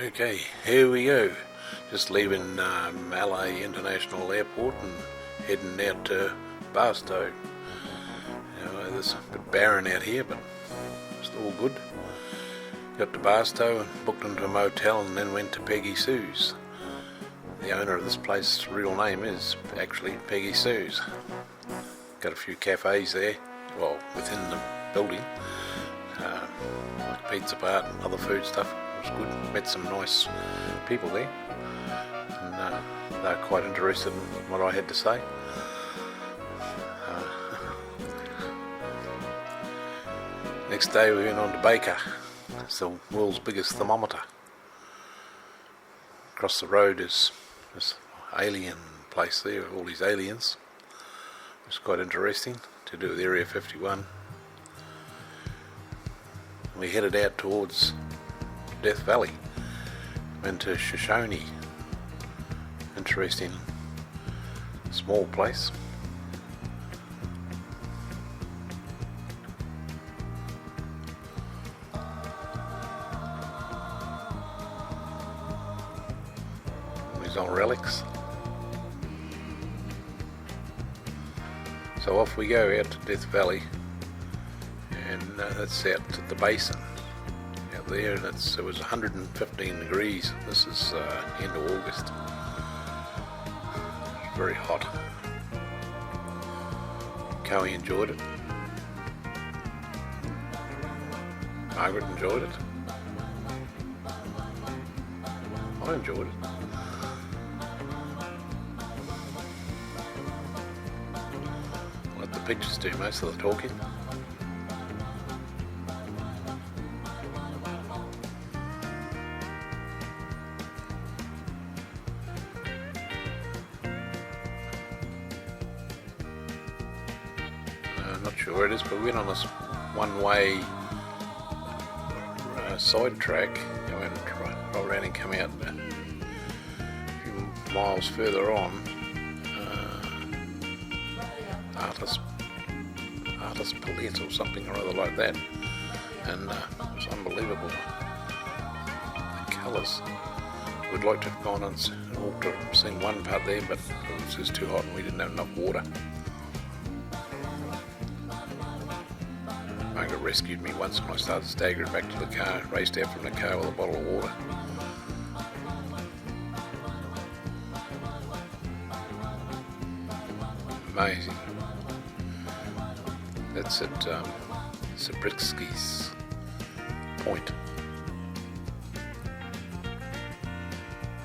Okay, here we go. Just leaving LA International Airport and heading out to Barstow. It's a bit barren out here, but it's all good. Got to Barstow and booked into a motel and then went to Peggy Sue's. The owner of this place's real name is actually Peggy Sue's. Got a few cafes there, well, within the building. Like Pizza Part and other food stuff. It was good. Met some nice people there. And they were quite interested in what I had to say. Next day we went on to Baker. It's the world's biggest thermometer. Across the road is this alien place there, all these aliens. It was quite interesting to do with Area 51. We headed out towards Death Valley, went to Shoshone. Interesting small place. These old relics. So off we go out to Death Valley, and that's out at the basin out there. It was 115 degrees. This is end of August. It's very hot. Cowie enjoyed it. Margaret enjoyed it. I enjoyed it. Let the pictures do most of the talking. Not sure where it is, but we went on this one-way side track. We went right around and come out a few miles further on. Artist Palette or something or other like that, and it was unbelievable. The colours. We'd like to have gone and walked or seen one part there, but it was just too hot and we didn't have enough water. Margaret rescued me once when I started staggering back to the car, raced out from the car with a bottle of water. Amazing. That's at Sabritsky's Point.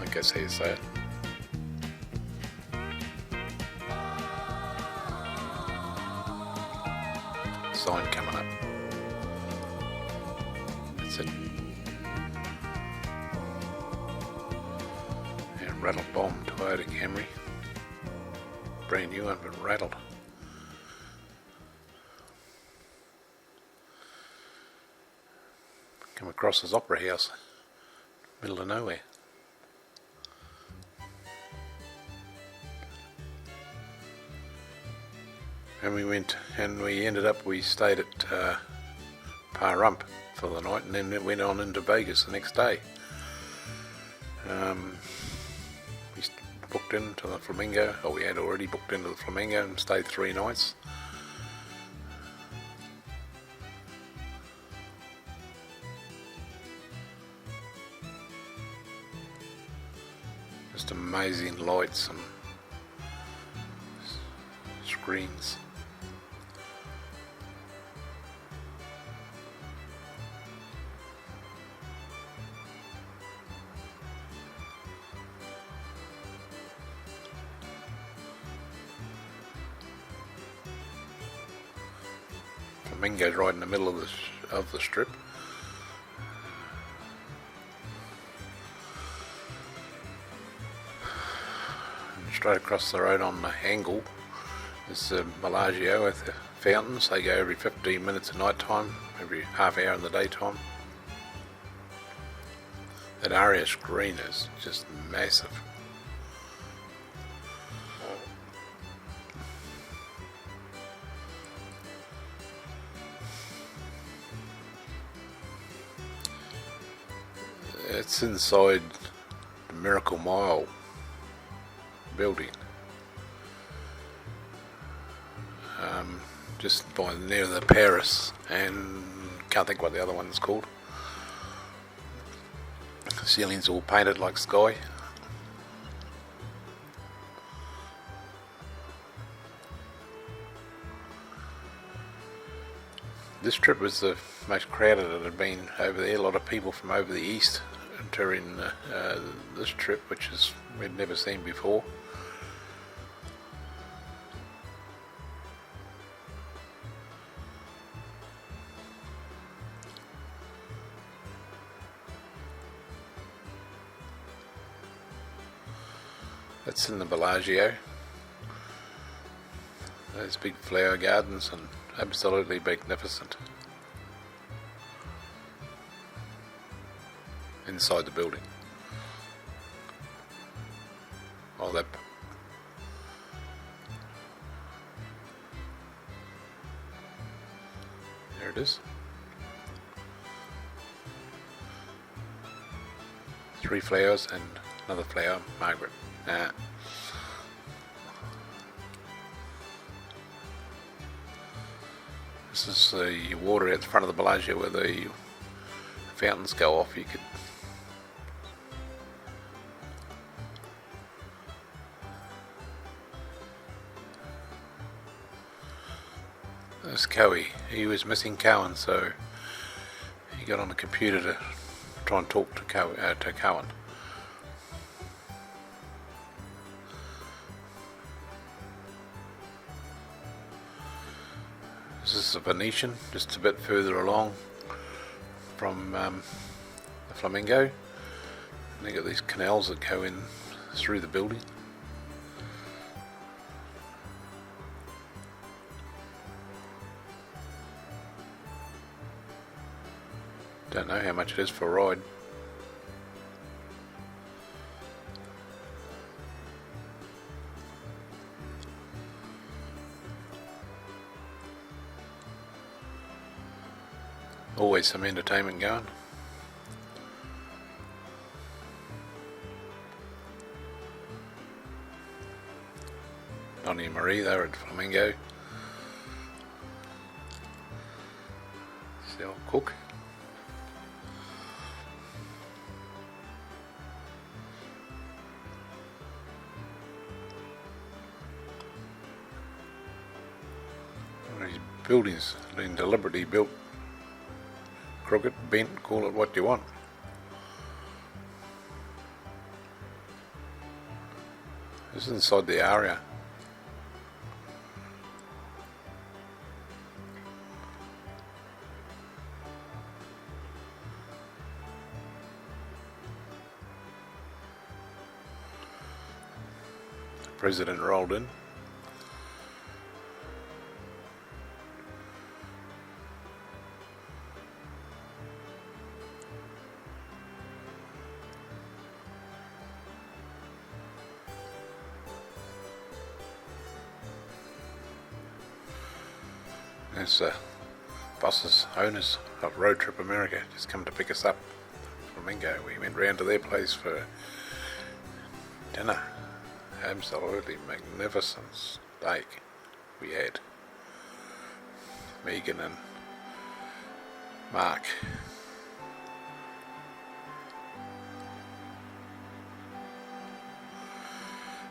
I guess how you say it. Sign coming up. That's it. And rattled bomb Toyota Camry. Brand new one, but rattled. Come across this opera house, middle of nowhere. And we stayed at Pahrump for the night, and then it went on into Vegas the next day. We booked into the Flamingo, or we had already booked into the Flamingo and stayed 3 nights. Just amazing lights and screens. Flamingo's right in the middle of the strip. And straight across the road on the angle is Bellagio with the fountains. They go every 15 minutes at night time, every half hour in the daytime. That area screen is just massive. It's inside the Miracle Mile building. Just by near the Paris, and can't think what the other one's called. The ceiling's all painted like sky. This trip was the most crowded it had been over there. A lot of people from over the east during this trip, which is we'd never seen before. That's in the Bellagio. Those big flower gardens and absolutely magnificent. Inside the building. Oh, that. There it is. 3 flowers and another flower, Margaret. This is the water at the front of the Bellagio where the fountains go off. You could there's Cowie. He was missing Cowan, so he got on the computer to try and talk to Cowan. This is a Venetian, just a bit further along from the Flamingo. And they got these canals that go in through the building. Don't know how much it is for a ride. Always some entertainment going. Donnie and Marie, they were at Flamingo. It's the old cook. These buildings have been deliberately built crooked, bent, call it what you want. This is inside the area. The president rolled in. There's buses, owners of Road Trip America, just come to pick us up from Flamingo. We went round to their place for dinner. Absolutely magnificent steak we had. Megan and Mark.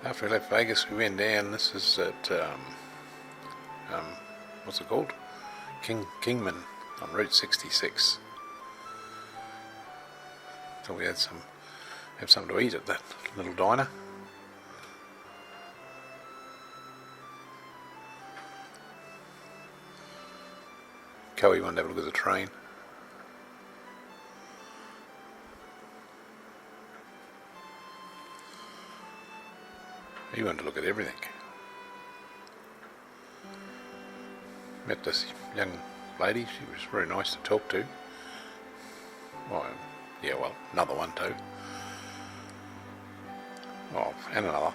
After we left Vegas, we went down. This is at what's it called? Kingman on Route 66. So we had have something to eat at that little diner. Cowie wanted to have a look at the train. He wanted to look at everything. Met this young lady. She was very nice to talk to. Well, yeah, well, another one too. Oh, and another.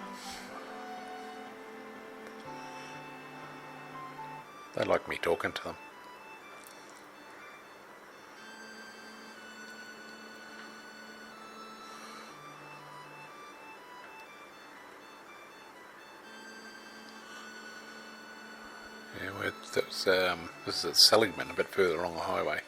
They like me talking to them. This is at Seligman, a bit further along the highway.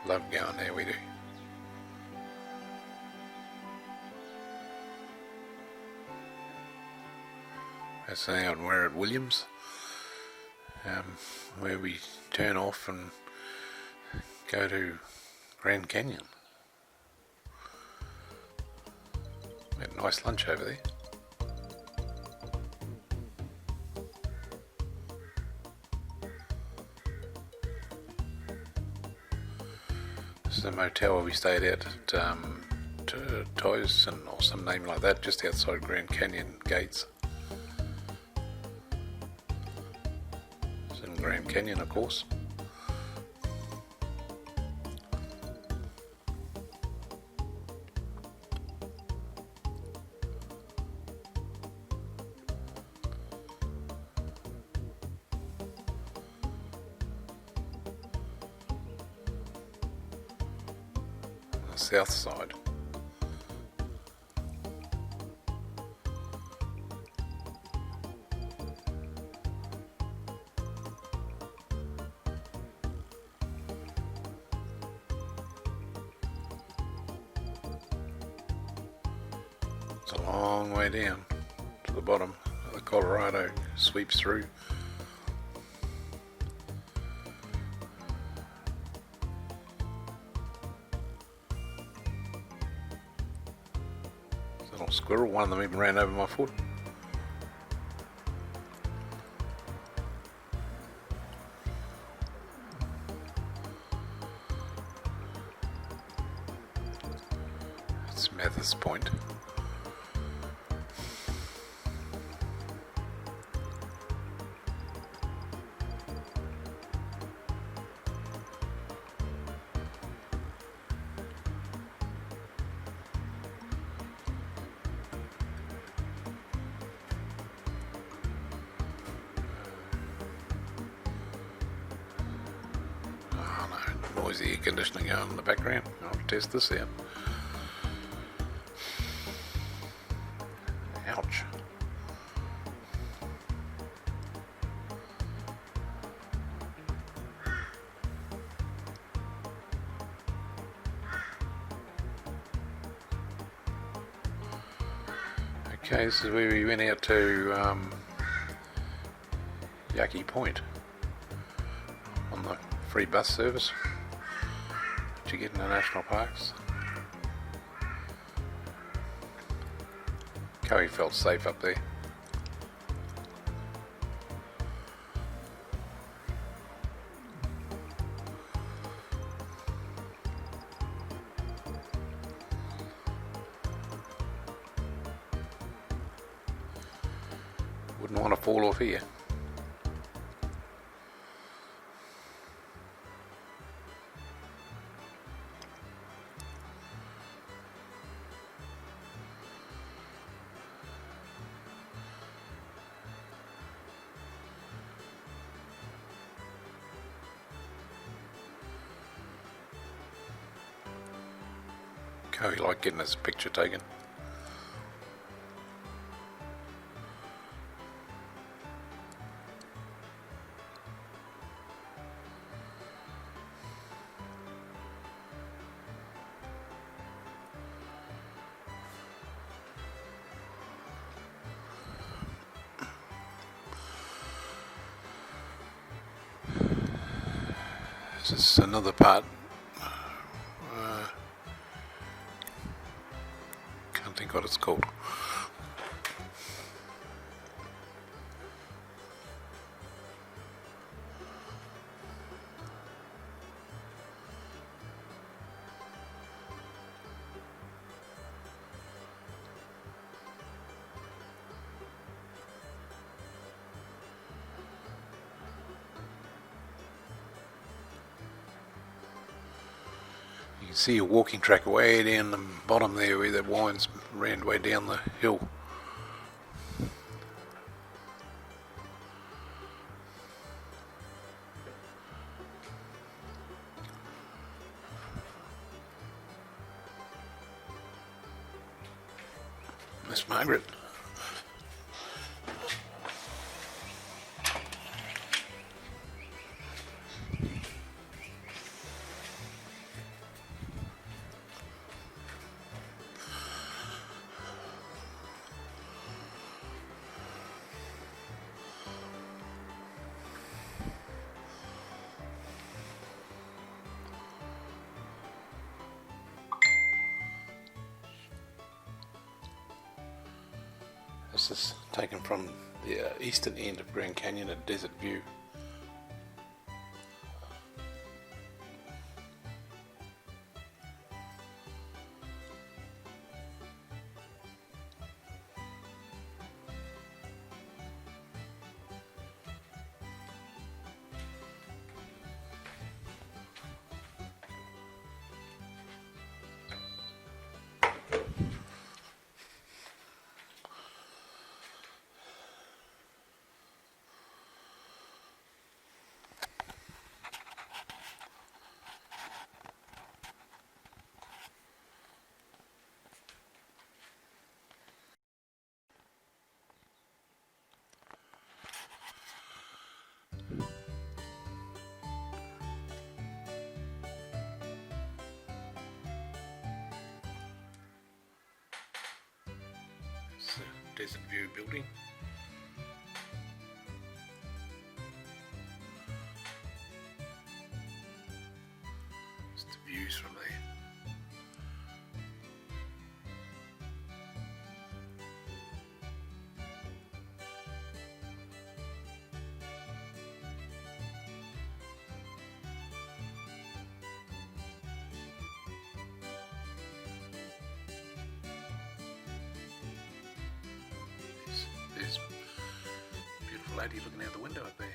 Love going there, we do. That's now we're at Williams, where we turn off and go to Grand Canyon. We had a nice lunch over there. This is a motel where we stayed at Tyson or some name like that, just outside Grand Canyon gates. It's in Grand Canyon, of course. South side. It's a long way down to the bottom. The Colorado sweeps through. Squirrel, one of them even ran over my foot. It's Mathis Point. Noisy air conditioning going in the background. I'll test this out. Ouch. Okay, this is where we went out to Yucky Point on the free bus service you get in the national parks. Coey felt safe up there. Wouldn't want to fall off here. Coey liked getting his picture taken. This is another part. Can't think what it's called. You can see a walking track way down the bottom there where the wines ran way down the hill. Miss Margaret. This is taken from the eastern end of Grand Canyon at Desert View. It's the Desert View building. It's the views from there. There's a beautiful lady looking out the window up there.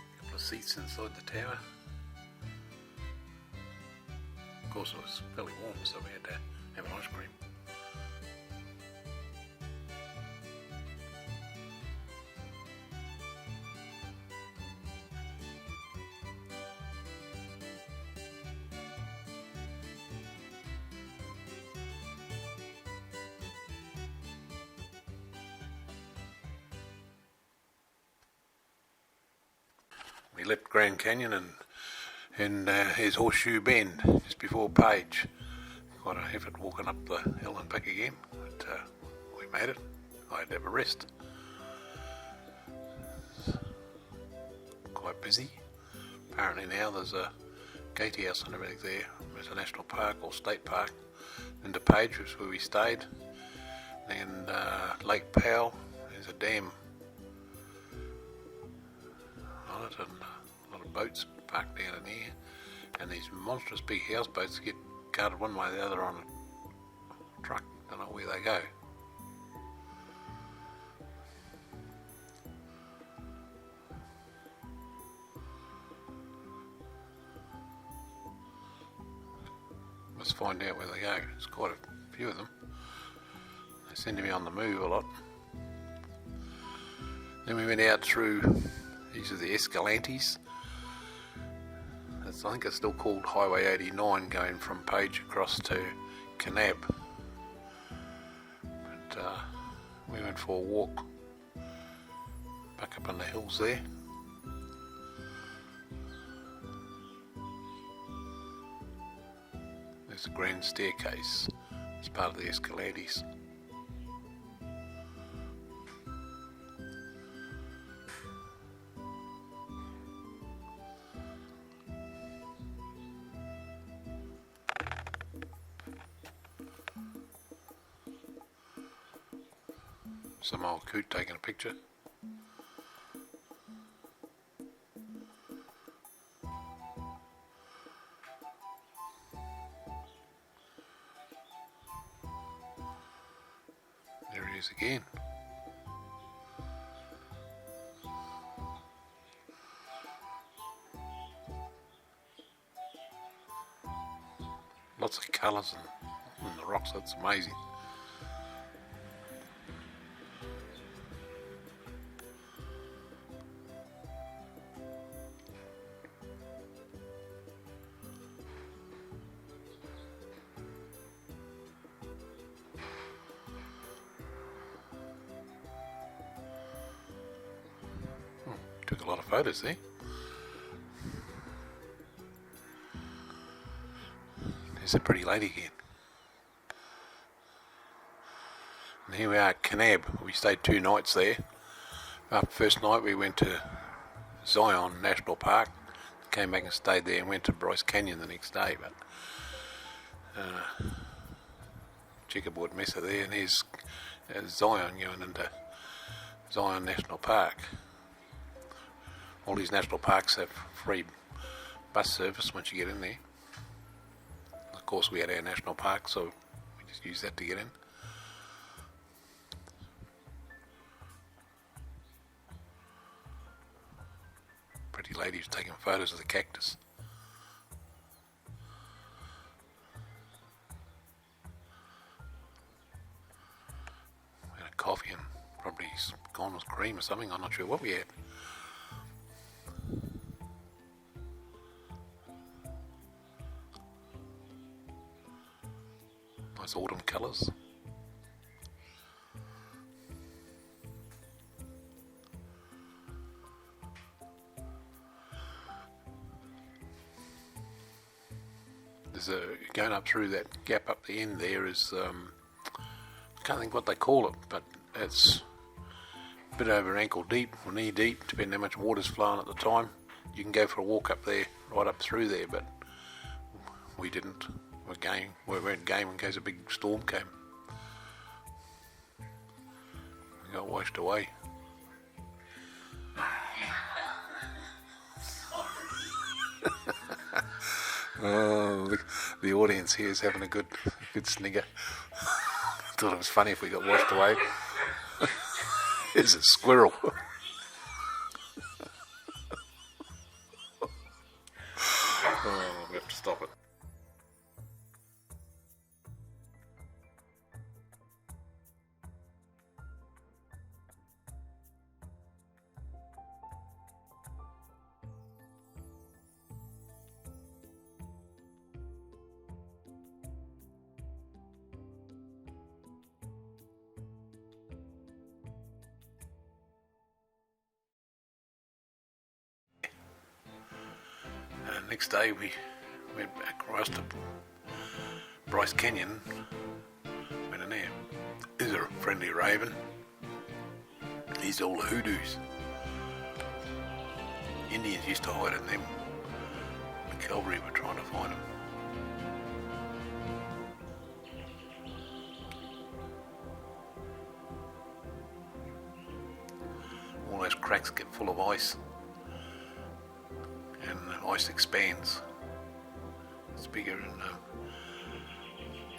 A couple of seats inside the tower. Of course it was fairly warm, so we had to have an ice cream. We left Grand Canyon and here's Horseshoe Bend just before Page. Quite an effort walking up the hill and back again, but we made it. I had to have a rest. Quite busy. Apparently now there's a gatehouse and everything there. There's a national park or state park. Into Page, which is where we stayed. And Lake Powell, there's a dam on it, and a lot of boats parked down in there, and these monstrous big houseboats get carted one way or the other on a truck. Don't know where they go. Let's find out where they go. There's quite a few of them. They seem to be on the move a lot. Then we went out through, these are the Escalantes. I think it's still called Highway 89 going from Page across to Kanab. But we went for a walk back up in the hills there. There's a grand staircase. It's part of the Escalantes. Some old coot taking a picture. There he is again. Lots of colours and And the rocks, that's amazing. Took a lot of photos there. There's a pretty lady again. And here we are at Kanab. We stayed 2 nights there. After the first night we went to Zion National Park, came back and stayed there and went to Bryce Canyon the next day. But checkerboard mesa there, and there's Zion going into Zion National Park. All these national parks have free bus service once you get in there. Of course we had our national park, so we just used that to get in. Pretty lady who's taking photos of the cactus. We had a coffee and probably gone with cream or something, I'm not sure what we had. Nice autumn colours. There's going up through that gap up the end there is, I can't think what they call it, but it's a bit over ankle deep or knee deep, depending how much water's flowing at the time. You can go for a walk up there, right up through there, but we didn't. We weren't game in case a big storm came. We got washed away. Oh, the audience here is having a good snigger. Thought it was funny if we got washed away. There's a squirrel. Oh, we have to stop it. Next day we went back across to Bryce Canyon. Went in there. There's a friendly raven. These are all the hoodoos. Indians used to hide in them. The cavalry were trying to find them. All those cracks get full of ice. And the ice expands. It's bigger and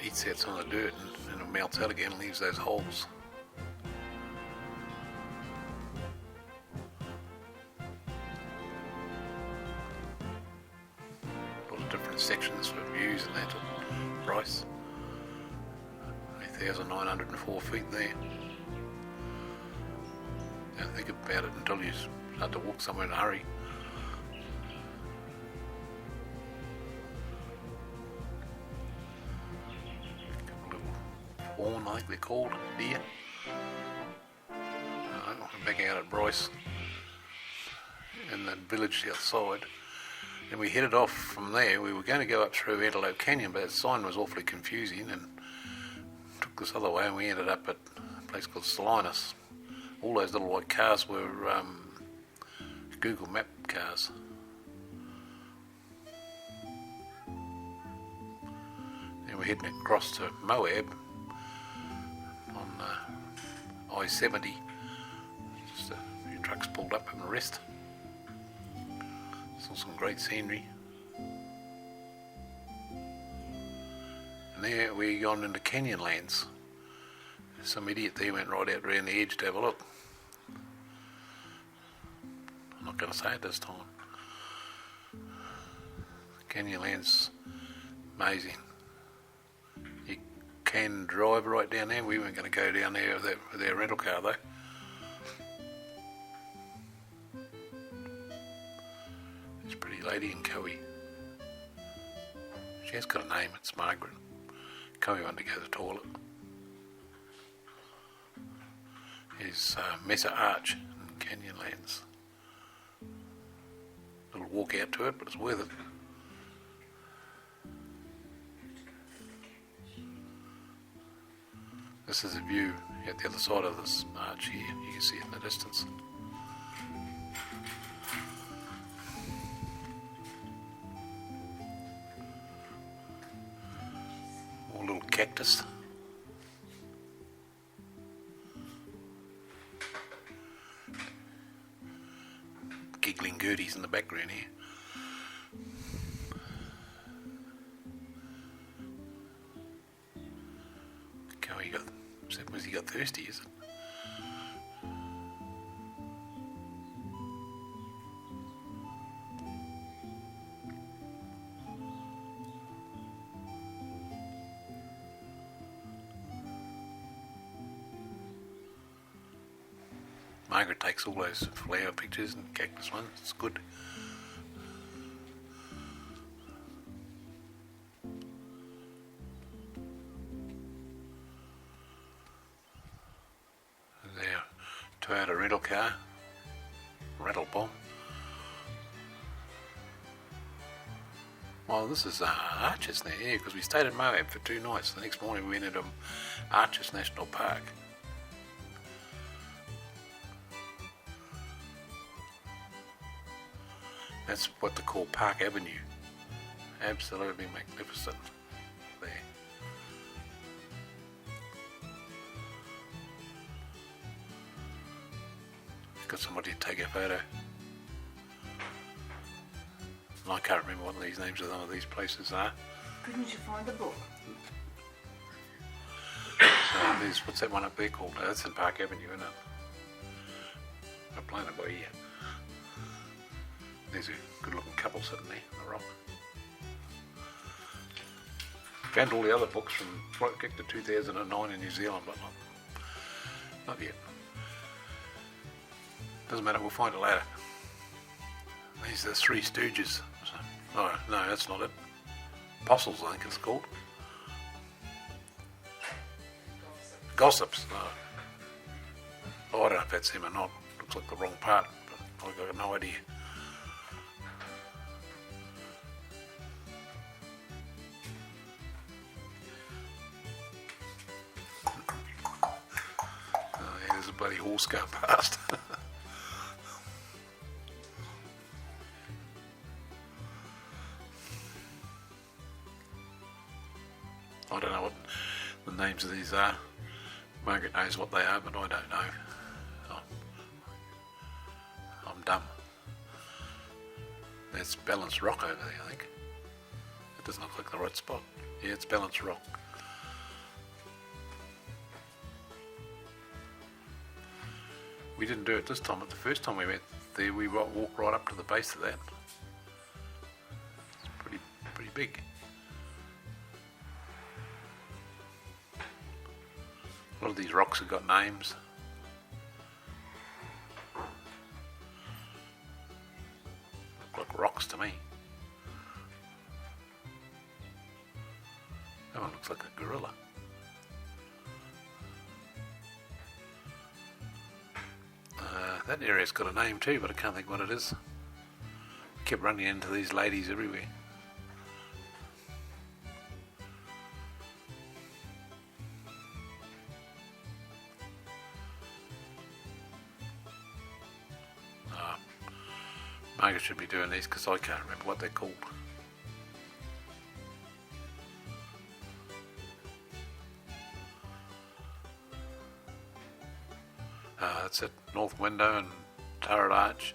eats out some of the dirt and it melts out again and leaves those holes. A lot of different sections for views and that at Bryce. 8,904 feet there. Don't think about it until you start to walk somewhere in a hurry. Fawn, I think they're called, deer. We're back out at Bryce in that village outside, and we headed off from there. We were going to go up through Antelope Canyon, but that sign was awfully confusing and took this other way, and we ended up at a place called Salinas. All those little white cars were Google Map cars. And we're heading across to Moab on I-70. Just a few trucks pulled up and rest. Saw some great scenery. And there we gone into Canyonlands. Some idiot there went right out around the edge to have a look. I'm not going to say it this time. Canyonlands, amazing. You can drive right down there. We weren't going to go down there with our rental car though. This pretty lady in Cowie. She has got a name, it's Margaret. Cowie wanted to go to the toilet. Here's Mesa Arch in Canyonlands. Little walk out to it, but it's worth it. This is a view at the other side of this arch here. You can see it in the distance. More little cactus. Giggling Gerties in the background here. Was he got thirsty, is it? Margaret takes all those flower pictures and cactus ones, it's good. Toyota rental car, rattle bomb. Well, this is Arches now, yeah, because we stayed in Moab for 2 nights. The next morning we went into Arches National Park. That's what they call Park Avenue. Absolutely magnificent there. Got somebody to take a photo. And I can't remember what these names of some of these places are. Couldn't you find the book? So there's, what's that one up there called? That's in Park Avenue, isn't it? I'm playing it by ear. There's a good looking couple sitting there on the rock. Found all the other books from Project to 2009 in New Zealand, but not yet. Doesn't matter, we'll find it later. These are the Three Stooges. Oh, no, that's not it. Apostles, I think it's called. Gossips, no. Oh, I don't know if that's him or not. Looks like the wrong part, but I've got no idea. Oh, yeah, there's a bloody horse going past. I don't know what the names of these are. Margaret knows what they are, but I don't know. I'm dumb. That's Balance Rock over there, I think. It doesn't look like the right spot. Yeah, it's Balance Rock. We didn't do it this time, but the first time we went there, we walked right up to the base of that. It's pretty big. A lot of these rocks have got names. Look like rocks to me. That one looks like a gorilla. That area's got a name too, but I can't think what it is. We kept running into these ladies everywhere. Margaret should be doing these because I can't remember what they're called. That's it, North Window and Turret Arch.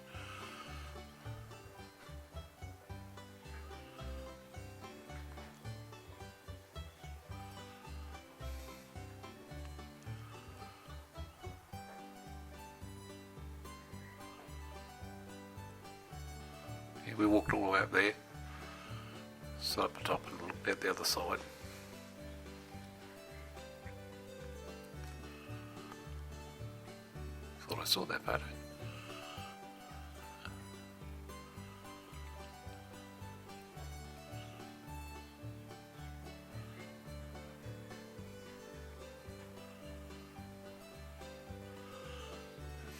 We walked all the way up there, sat up the top and looked at the other side. saw that photo.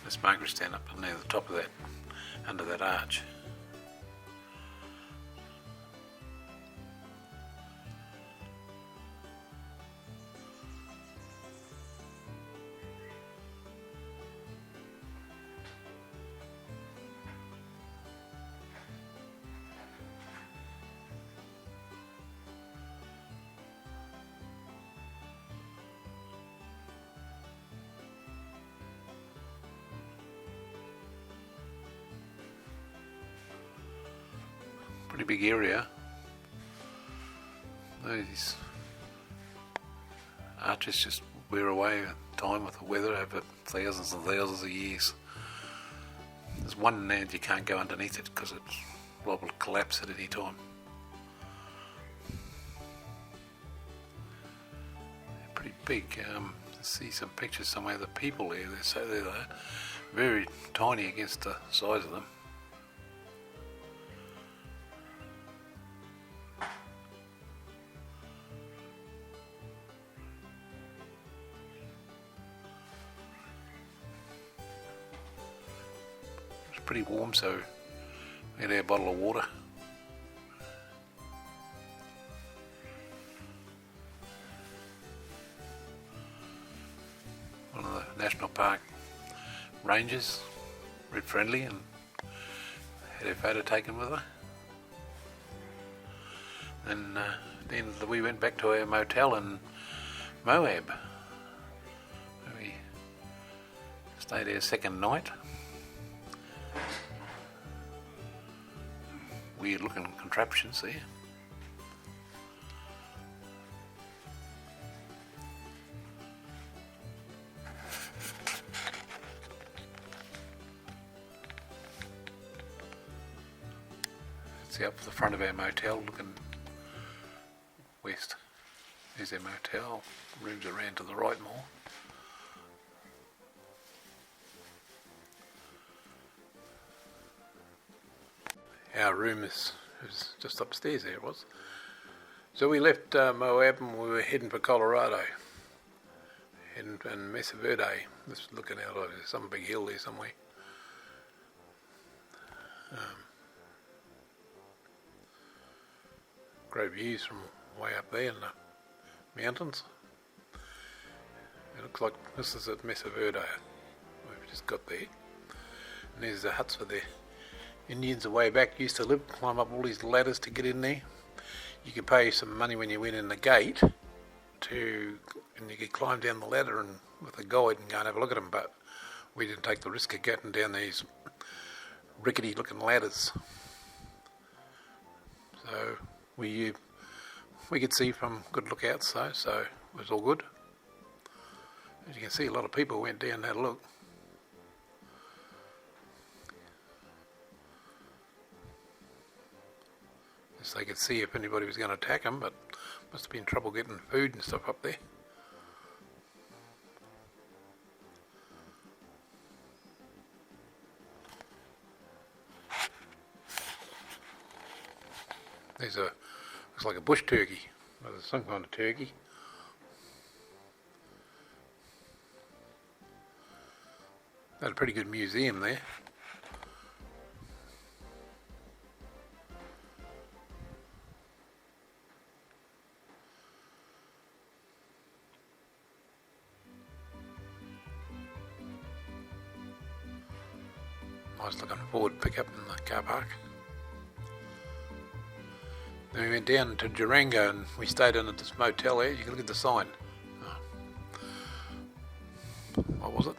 The smoker stand up near the top of that, under that arch. Pretty big area. These arches just wear away time with the weather over thousands and thousands of years. There's one land you can't go underneath it because it's liable to collapse at any time. They're pretty big. I see some pictures somewhere of the people there. They're very tiny against the size of them. Pretty warm, so we had our bottle of water. One of the National Park rangers, read friendly, and had her photo taken with her. And then we went back to our motel in Moab. We stayed our second night. Weird looking contraptions there. See up the front of our motel looking west. There's our motel. Rooms around to the right more. Our room is just upstairs there it was. So we left Moab and we were heading for Colorado. In Mesa Verde, just looking out over some big hill there somewhere. Great views from way up there in the mountains. It looks like this is at Mesa Verde. We've just got there. And there's the huts for the Indians a way back used to live, climb up all these ladders to get in there. You could pay some money when you went in the gate and you could climb down the ladder and with a guide and go and have a look at them, but we didn't take the risk of getting down these rickety looking ladders. So we could see from good lookouts so it was all good. As you can see, a lot of people went down and had a look. So they could see if anybody was going to attack them, but must have been trouble getting food and stuff up there. Looks like a bush turkey. There's some kind of turkey. They had a pretty good museum there. Nice looking Ford pickup in the car park. Then we went down to Durango and we stayed in at this motel there. You can look at the sign. What was it?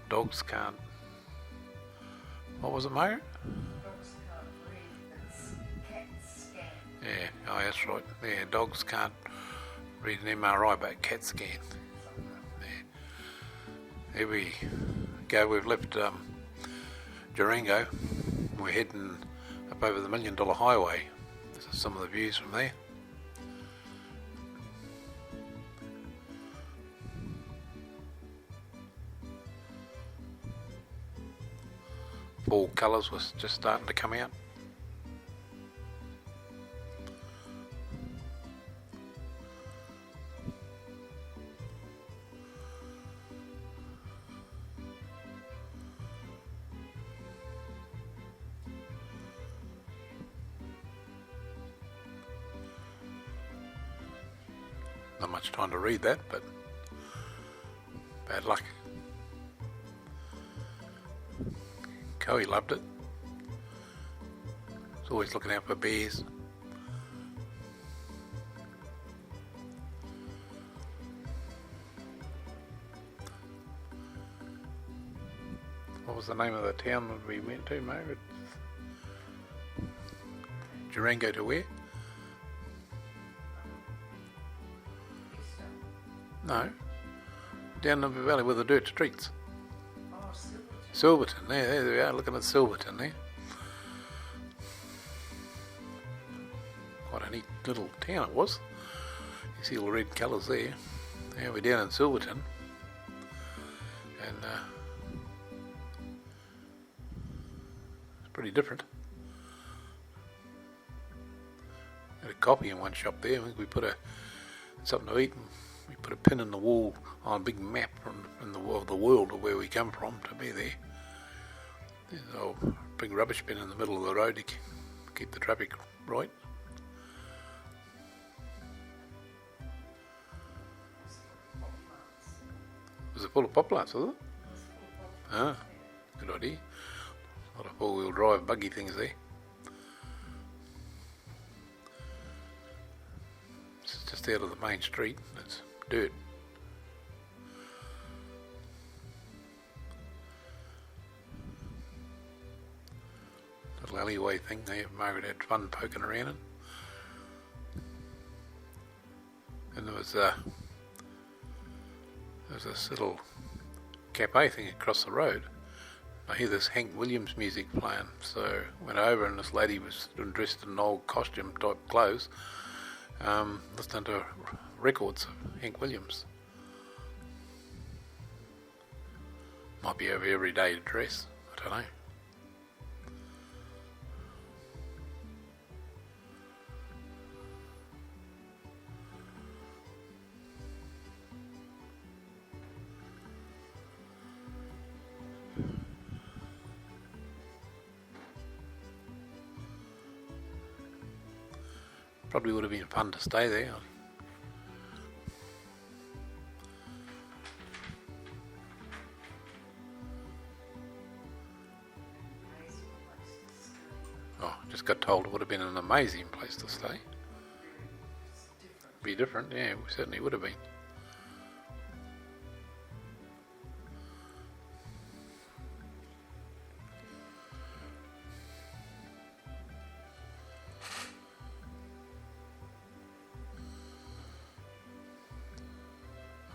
Dogs can't. What was it, mate? Dogs can't read, it's CAT scan. Yeah, oh that's right. Yeah, dogs can't read an MRI but CAT scan. Yeah. Here we go. We've left Durango. We're heading up over the $1 Million Highway. This is some of the views from there. fall colours was just starting to come out. Not much time to read that, but bad luck. Coey loved it. He's always looking out for bears. What was the name of the town that we went to, Margaret? Durango to where? No, down the valley with the dirt streets. Oh, Silverton. Silverton, there we are, looking at Silverton there. Quite a neat little town it was. You see all the red colours there. Yeah, we're down in Silverton. And it's pretty different. Had a coffee in one shop there. I think we put something to eat and we put a pin in the wall on a big map of the world of where we come from to be there. There's a old big rubbish bin in the middle of the road to keep the traffic right. Was it full of poplars, was it? Ah, good idea. A lot of four-wheel drive buggy things there. It's just out of the main street. It's dirt. Little alleyway thing there. Margaret had fun poking around in. And there was this little cafe thing across the road. I hear this Hank Williams music playing, so I went over and this lady was dressed in old costume type clothes, listening to records of Hank Williams. Might be over everyday dress, I don't know. Probably would have been fun to stay there. Oh, just got told it would have been an amazing place to stay. Be different, yeah, we certainly would have been.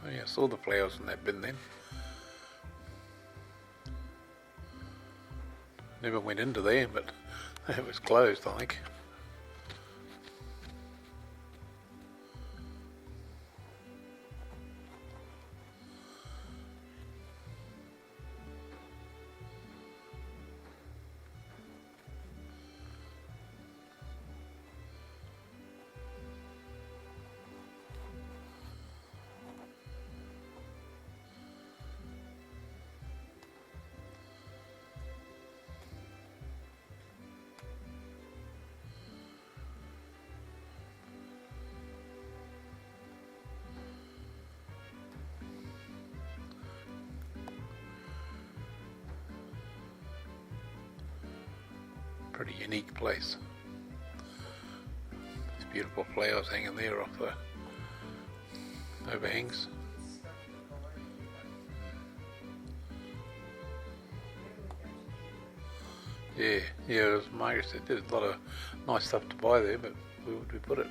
Oh yeah, I saw the flowers in that bin then. Never went into there, but it was closed, I think. Pretty unique place. These beautiful flowers hanging there off the overhangs. Yeah, as Margaret said, there's a lot of nice stuff to buy there, but where would we put it?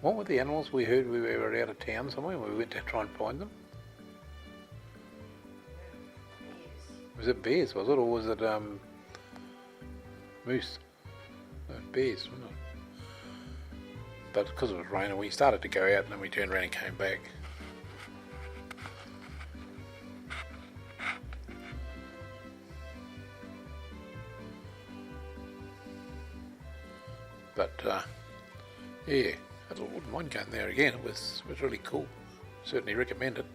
What were the animals we heard we were out of town somewhere when we went to try and find them? Was it bears, was it? Or was it moose? No, bears, wasn't it? but because it was raining, we started to go out and then we turned around and came back. But yeah, I wouldn't mind going there again. It was really cool. Certainly recommend it.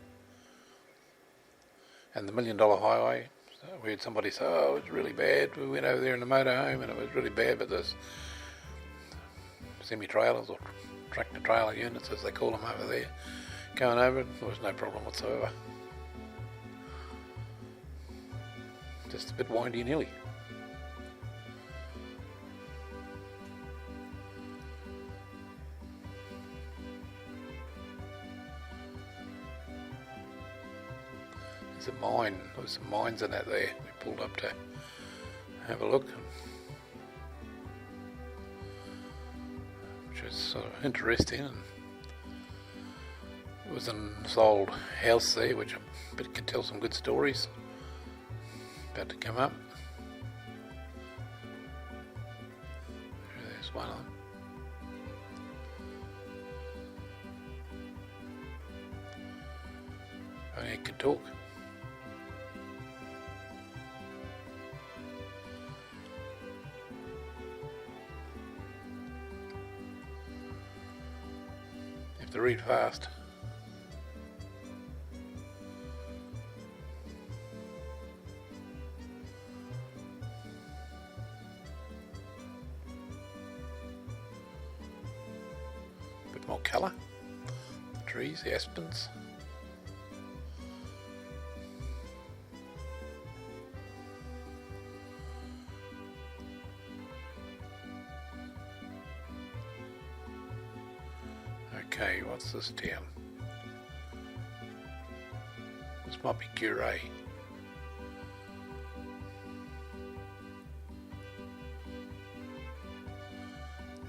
And the $1 Million Highway, we had somebody say, oh, it was really bad. We went over there in the motorhome and it was really bad, but there's semi-trailers or tractor-trailer units, as they call them over there, going over it. There was no problem whatsoever. Just a bit windy and hilly. There's a mine, there was some mines in that there. We pulled up to have a look, which was sort of interesting. And it was in this old house there, which I bet could tell some good stories about to come up. There's one of them. Only it could talk. You have to read fast. Bit more colour. The trees, the aspens. Okay, what's this town? This might be Curay.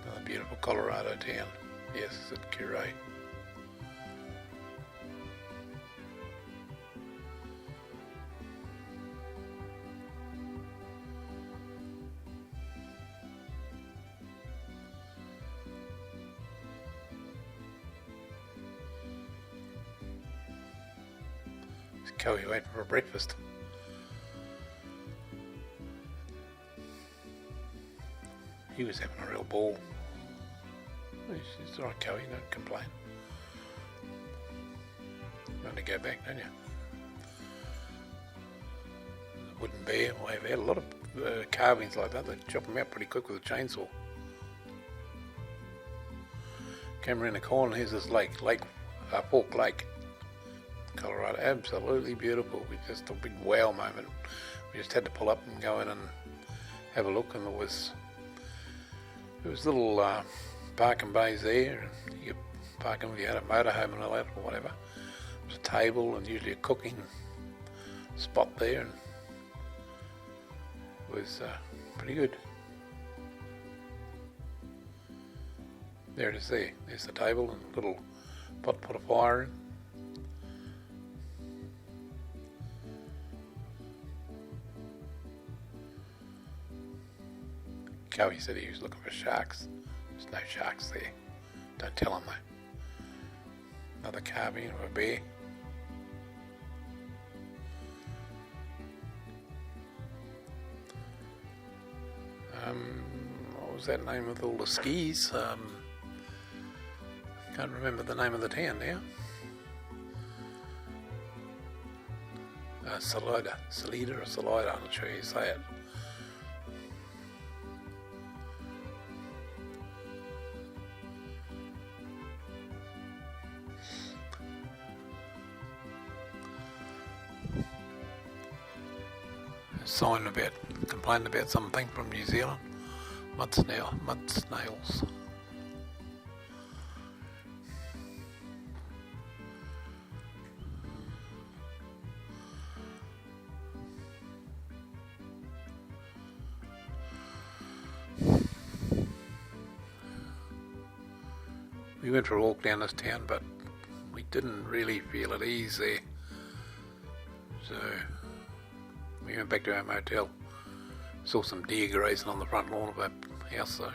Another beautiful Colorado town. Yes, it's at Curay. Cowie waiting for breakfast. He was having a real ball. He's alright, Cowie, don't complain. You want to go back, don't you? The wooden bear, we've had a lot of carvings like that. They chop them out pretty quick with a chainsaw. Came around the corner, here's this Fork Lake. Colorado, absolutely beautiful. We just a big wow moment. We just had to pull up and go in and have a look, and there was little parking bays there. You could park them if you had a motorhome and all that or whatever. There was a table and usually a cooking spot there, and it was pretty good. There it is there. There's the table and a little pot to put a fire in. Cowie said he was looking for sharks. There's no sharks there. Don't tell him though. Another carving of a bear. What was that name of all the skis? Can't remember the name of the town now. Salida or Salida, I'm not sure how you say it. Sign about complaining about something from New Zealand. Mud snails. We went for a walk down this town, but we didn't really feel at ease there. So we went back to our motel. Saw some deer grazing on the front lawn of our house though.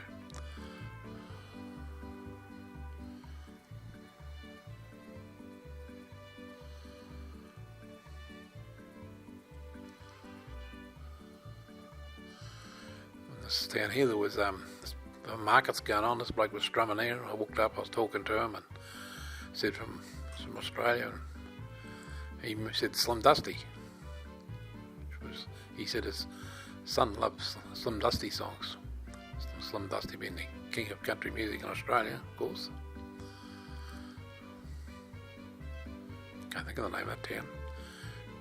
down here, there was the markets going on. This bloke was strumming there. I walked up, I was talking to him, and said from Australia. And he said Slim Dusty. He said his son loves Slim Dusty songs. Slim Dusty being the king of country music in Australia, of course. Can't think of the name of that town.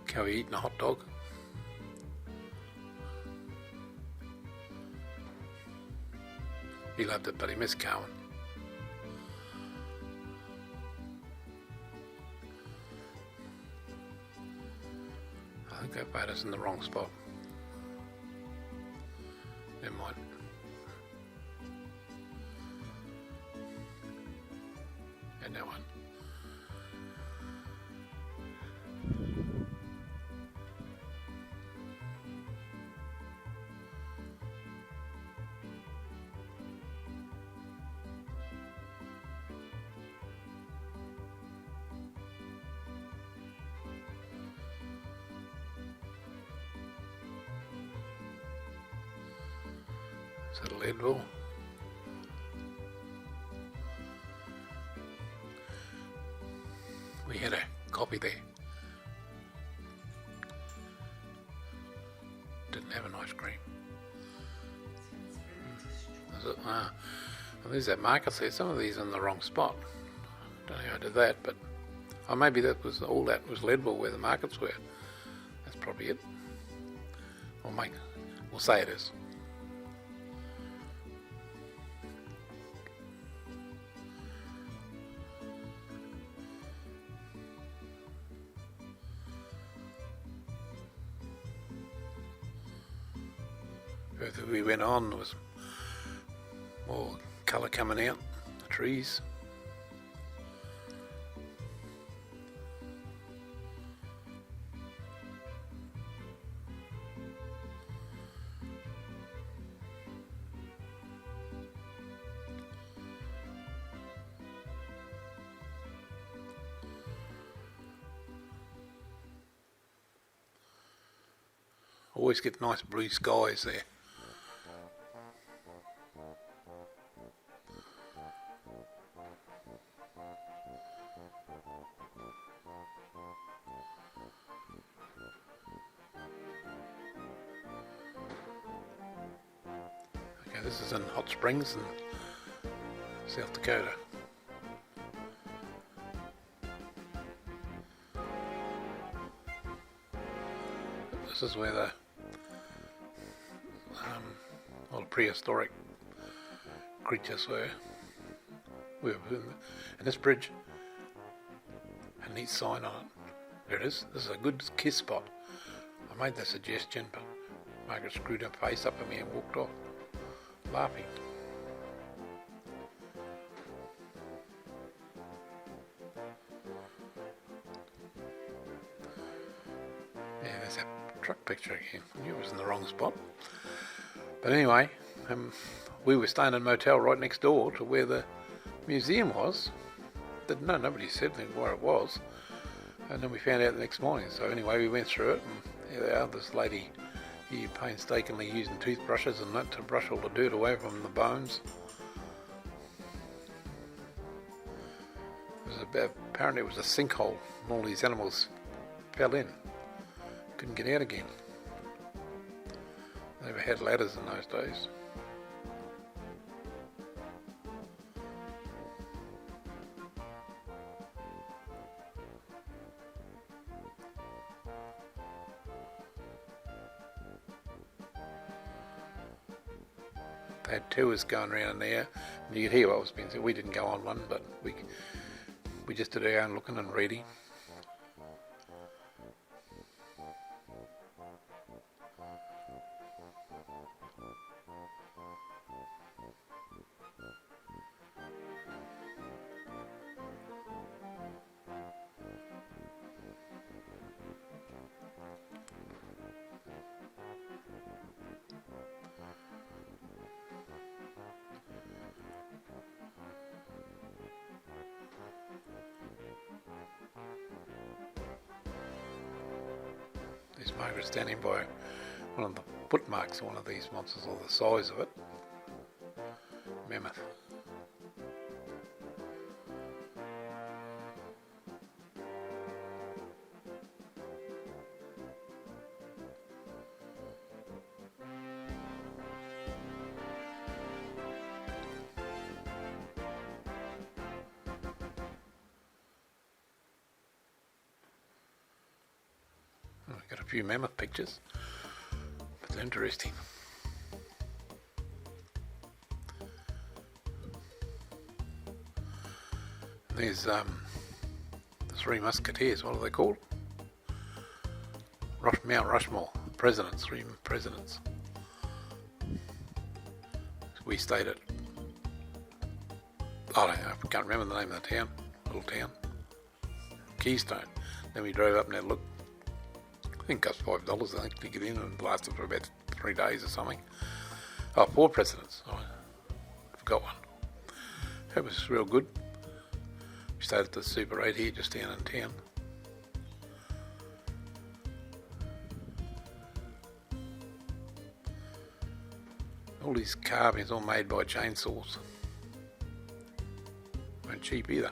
Cowie eating a hot dog. He loved it, but he missed Carmen. I think that boat is in the wrong spot. Never mind. And that one. Is that Leadville? We had a copy there. Didn't have an ice cream. Is it? Well, there's that market there. Some of these are in the wrong spot. Don't know how I did that, but maybe that was all that was Leadville where the markets were. That's probably it. We'll say it is. Further we went on, there was more colour coming out, the trees. Always get nice blue skies there. Okay, this is in Hot Springs in South Dakota. This is where the old prehistoric creatures were. We were in this bridge, a neat sign on it. There it is. This is a good kiss spot. I made the suggestion, but Margaret screwed her face up at me and walked off, laughing. Yeah, there's that truck picture again. I knew it was in the wrong spot. But anyway, we were staying in a motel right next door to where the museum was. Nobody said anything where it was. And then we found out the next morning. So anyway, we went through it, and here they are, this lady here painstakingly using toothbrushes and that to brush all the dirt away from the bones. Apparently it was a sinkhole, and all these animals fell in. Couldn't get out again. They never had ladders in those days. They had tours going around there, and you could hear what was being said. We didn't go on one, but we just did our own looking and reading. There's Margaret standing by one of the foot marks on one of these monsters, or the size of it. Mammoth. Got a few mammoth pictures. It's interesting. There's the Three Musketeers. What are they called? Mount Rushmore. Presidents. Three presidents. We stayed at, I don't know, I can't remember the name of the town. Little town. Keystone. Then we drove up and had a look. I think it cost $5, I think, to get in, and lasted for about 3 days or something. Oh, 4 presidents. Oh, I forgot one. That was real good. We stayed at the Super 8 here, just down in town. All these carvings all made by chainsaws. Weren't cheap either.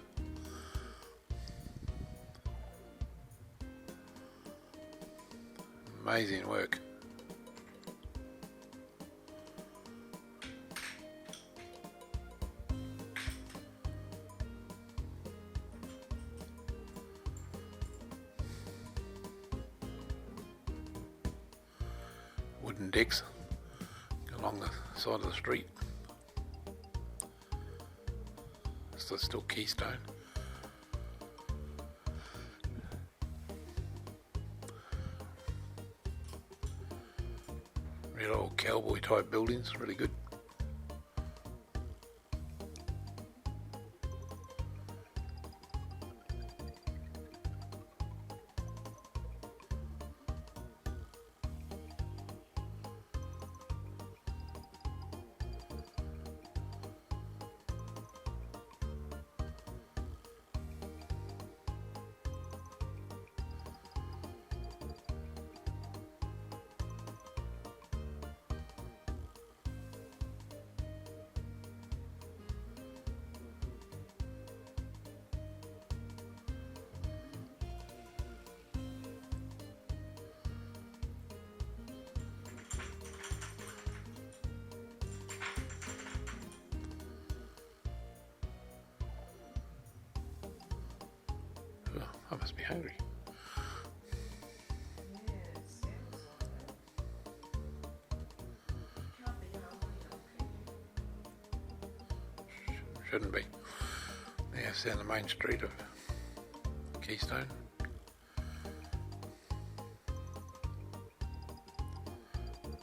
Amazing work. Wooden decks along the side of the street. This is still Keystone. Real old cowboy type buildings, really good. I must be hungry. Shouldn't be. Yeah, it's down the main street of Keystone.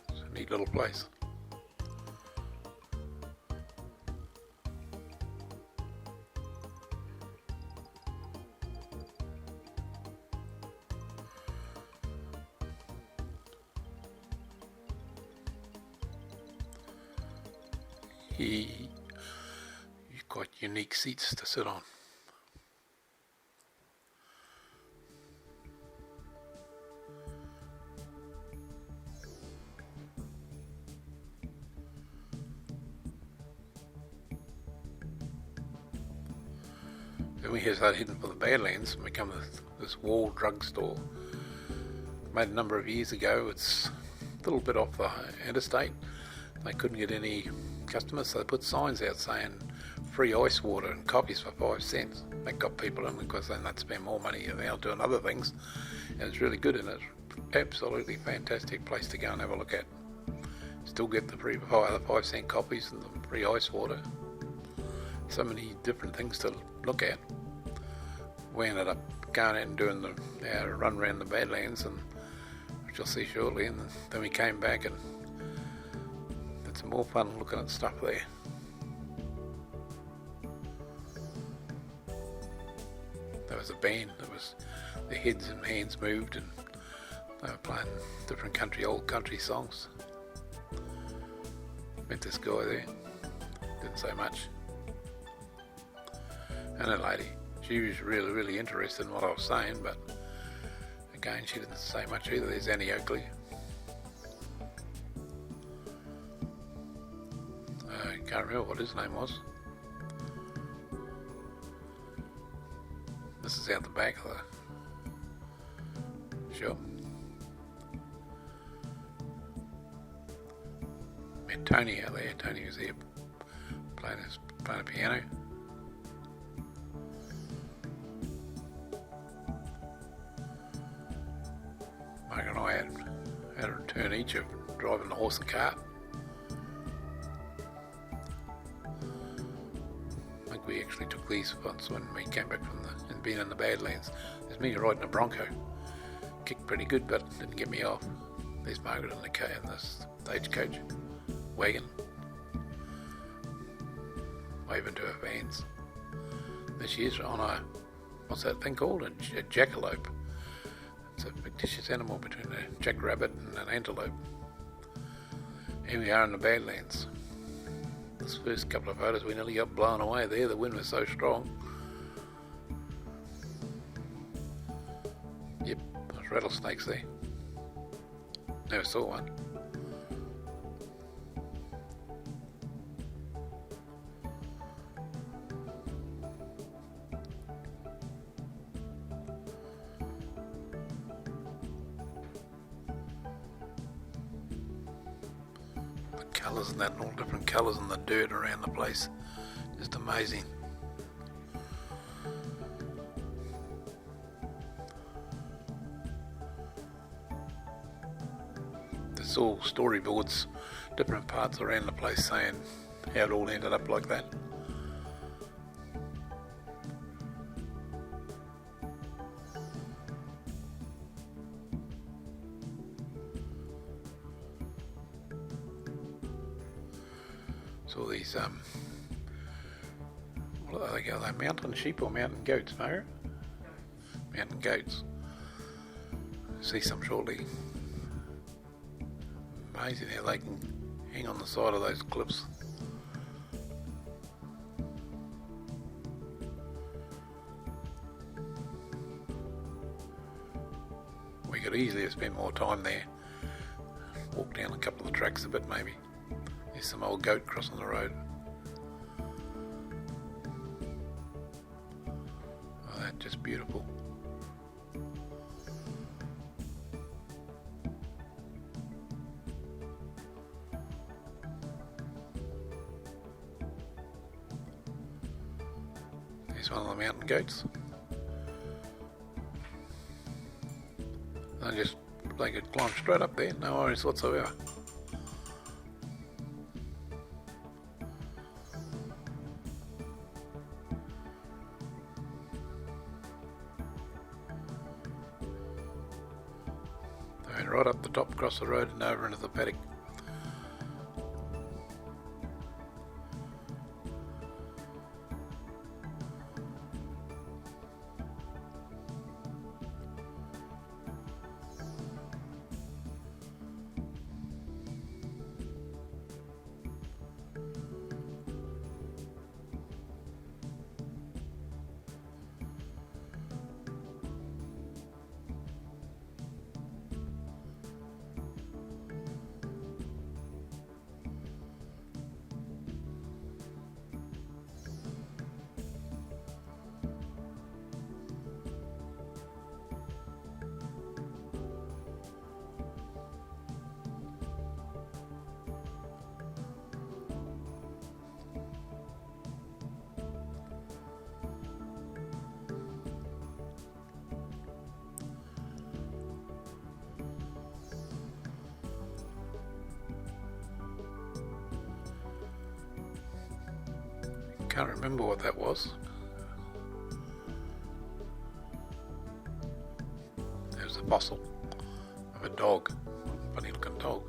It's a neat little place. You've got unique seats to sit on. Then we started heading for the Badlands and become this wall drugstore. Made a number of years ago. It's a little bit off the interstate. They couldn't get any customers, so they put signs out saying free ice water and coffees for 5 cents. That got people in because then they'd spend more money out doing other things. And it's really good, and it's absolutely fantastic place to go and have a look at. Still get the free 5 cent coffees and the free ice water. So many different things to look at. We ended up going out and doing our run around the Badlands, and which you'll see shortly, and then we came back and had some more fun looking at stuff there. There was a band, their heads and hands moved, and they were playing different old country songs. Met this guy there, didn't say much. And a lady, she was really, really interested in what I was saying, but again, she didn't say much either. There's Annie Oakley. can't remember what his name was. This is out the back of the shop. Met Tony out there. Tony was there playing a piano. Mark and I had a return each of driving the horse and cart. I think we actually took these once when we came back from being in the Badlands. There's me riding a Bronco. Kicked pretty good, but didn't get me off. There's Margaret in the stagecoach wagon, waving to her fans. There she is on a, what's that thing called? A jackalope. It's a fictitious animal between a jackrabbit and an antelope. Here we are in the Badlands. This first couple of photos we nearly got blown away there. The wind was so strong. Yep, there's rattlesnakes there. Never saw one. The colours and that, and all different colours and the dirt around the place. Just amazing. There's all storyboards, different parts around the place saying how it all ended up like that. So these what are they? Are they mountain sheep or mountain goats, Margaret? Mountain goats. See some shortly. Amazing how they can hang on the side of those cliffs. We could easily have spent more time there. Walk down a couple of the tracks a bit maybe. There's some old goat crossing the road. Oh, that's just beautiful. There's one of the mountain goats. They could climb straight up there, no worries whatsoever. They went right up the top, across the road and over into the paddock. Can't remember what that was. There's a fossil of a dog, funny looking dog.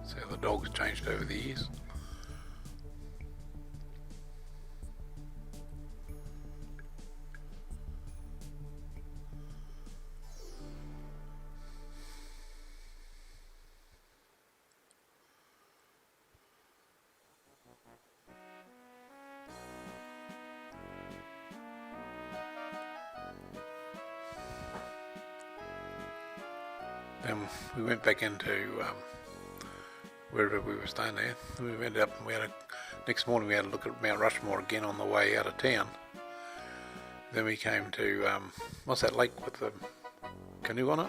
See how the dog's changed over the years. Then we went back into wherever we were staying there. We ended up, next morning we had a look at Mount Rushmore again on the way out of town. Then we came to, what's that lake with the canoe on it?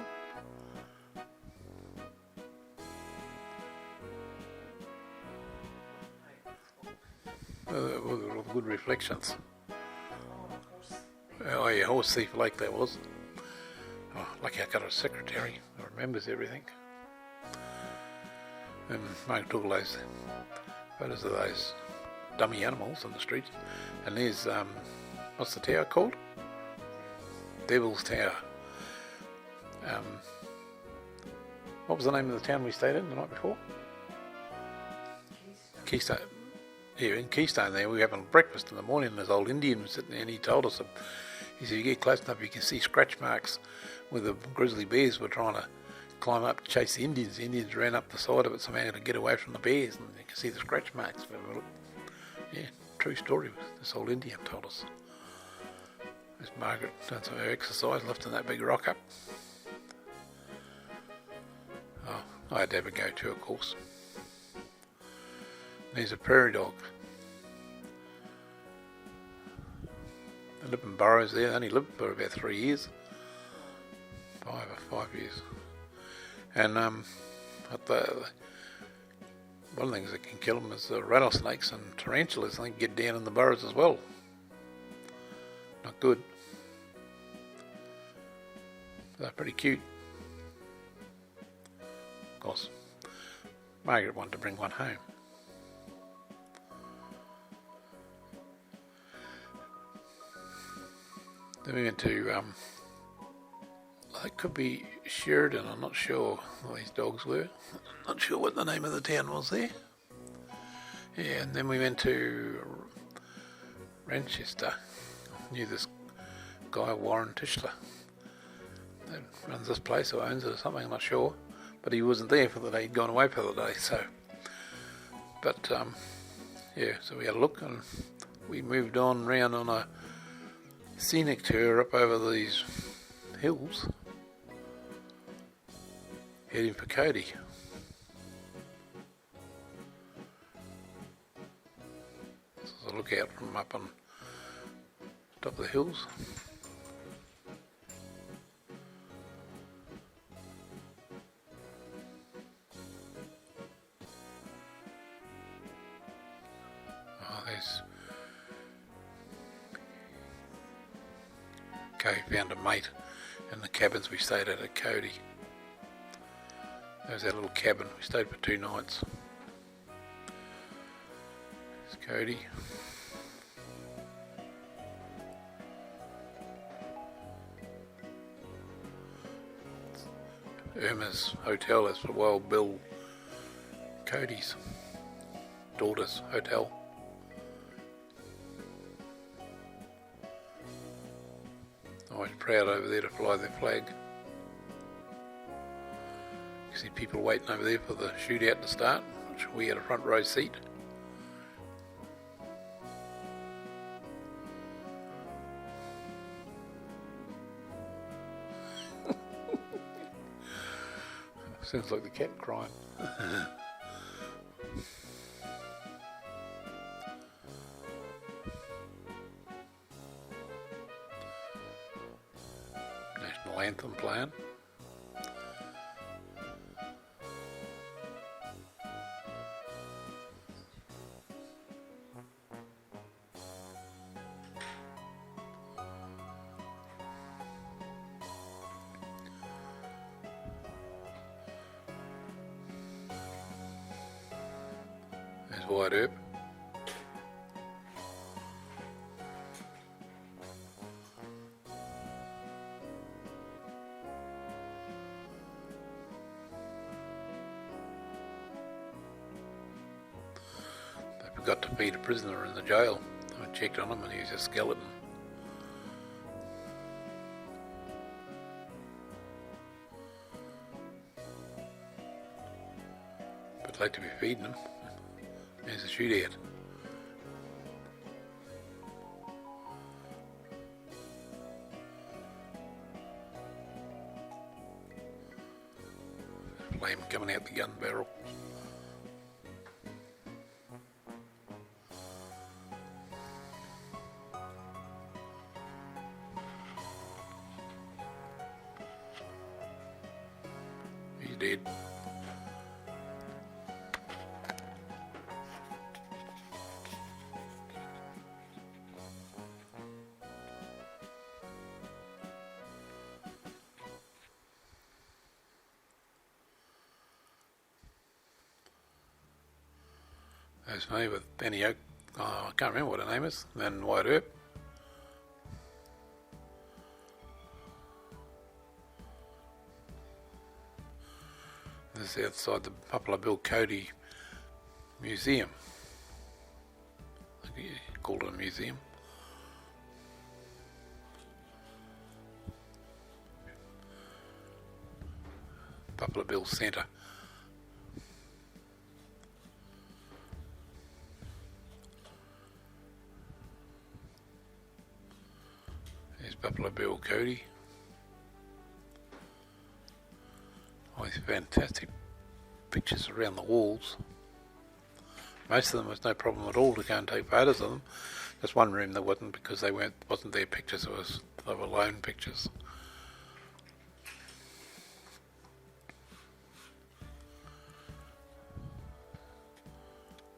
With all the good reflections. Oh yeah, Horse Thief Lake that was. Oh, lucky I got a secretary who remembers everything. And Mark took all those photos of those dummy animals on the streets. And there's, what's the tower called? Devil's Tower. What was the name of the town we stayed in the night before? Keystone. Yeah, in Keystone there, we were having breakfast in the morning, and this old Indian was sitting there, and he told us, he said, you get close enough, you can see scratch marks where the grizzly bears were trying to climb up to chase the Indians. The Indians ran up the side of it somehow to get away from the bears, and you can see the scratch marks. Yeah, true story, this old Indian told us. Miss Margaret done some of her exercise, lifting that big rock up. Oh, I had to have a go too, of course. There's a prairie dog. They live in burrows there. They only lived for about 3 years. 5 years. And one of the things that can kill them is the rattlesnakes and tarantulas. I think get down in the burrows as well. Not good. They're pretty cute. Of course, Margaret wanted to bring one home. Then we went to, it could be Sheridan, I'm not sure what these dogs were. Not sure what the name of the town was there. Yeah, and then we went to Manchester. I knew this guy, Warren Tischler, that runs this place or owns it or something, I'm not sure. But he wasn't there for the day, he'd gone away for the day, so. But, yeah, so we had a look and we moved on round on a scenic tour up over these hills, heading for Cody. This is a look out from up on top of the hills. Oh, there's found a mate in the cabins we stayed at Cody. There was that little cabin. We stayed for 2 nights. There's Cody. Irma's hotel. That's for Wild Bill Cody's daughter's hotel. Always proud over there to fly their flag. You see people waiting over there for the shootout to start, which we had a front row seat. Sounds like the cat crying. National anthem playing. There's White Herb. They forgot to feed a prisoner in the jail. I checked on him and he was a skeleton. But late to be feeding him. There's a shootout. flame coming out the gun barrel. He's dead. There's me with Benny Oak, I can't remember what her name is, and White Herb. This is outside the Buffalo Bill Cody Museum. I think you called it a museum. Buffalo Bill Centre. There's Buffalo Bill Cody. Oh, these fantastic pictures around the walls. Most of them was no problem at all to go and take photos of them. Just one room that wasn't, because wasn't their pictures, they were loan pictures.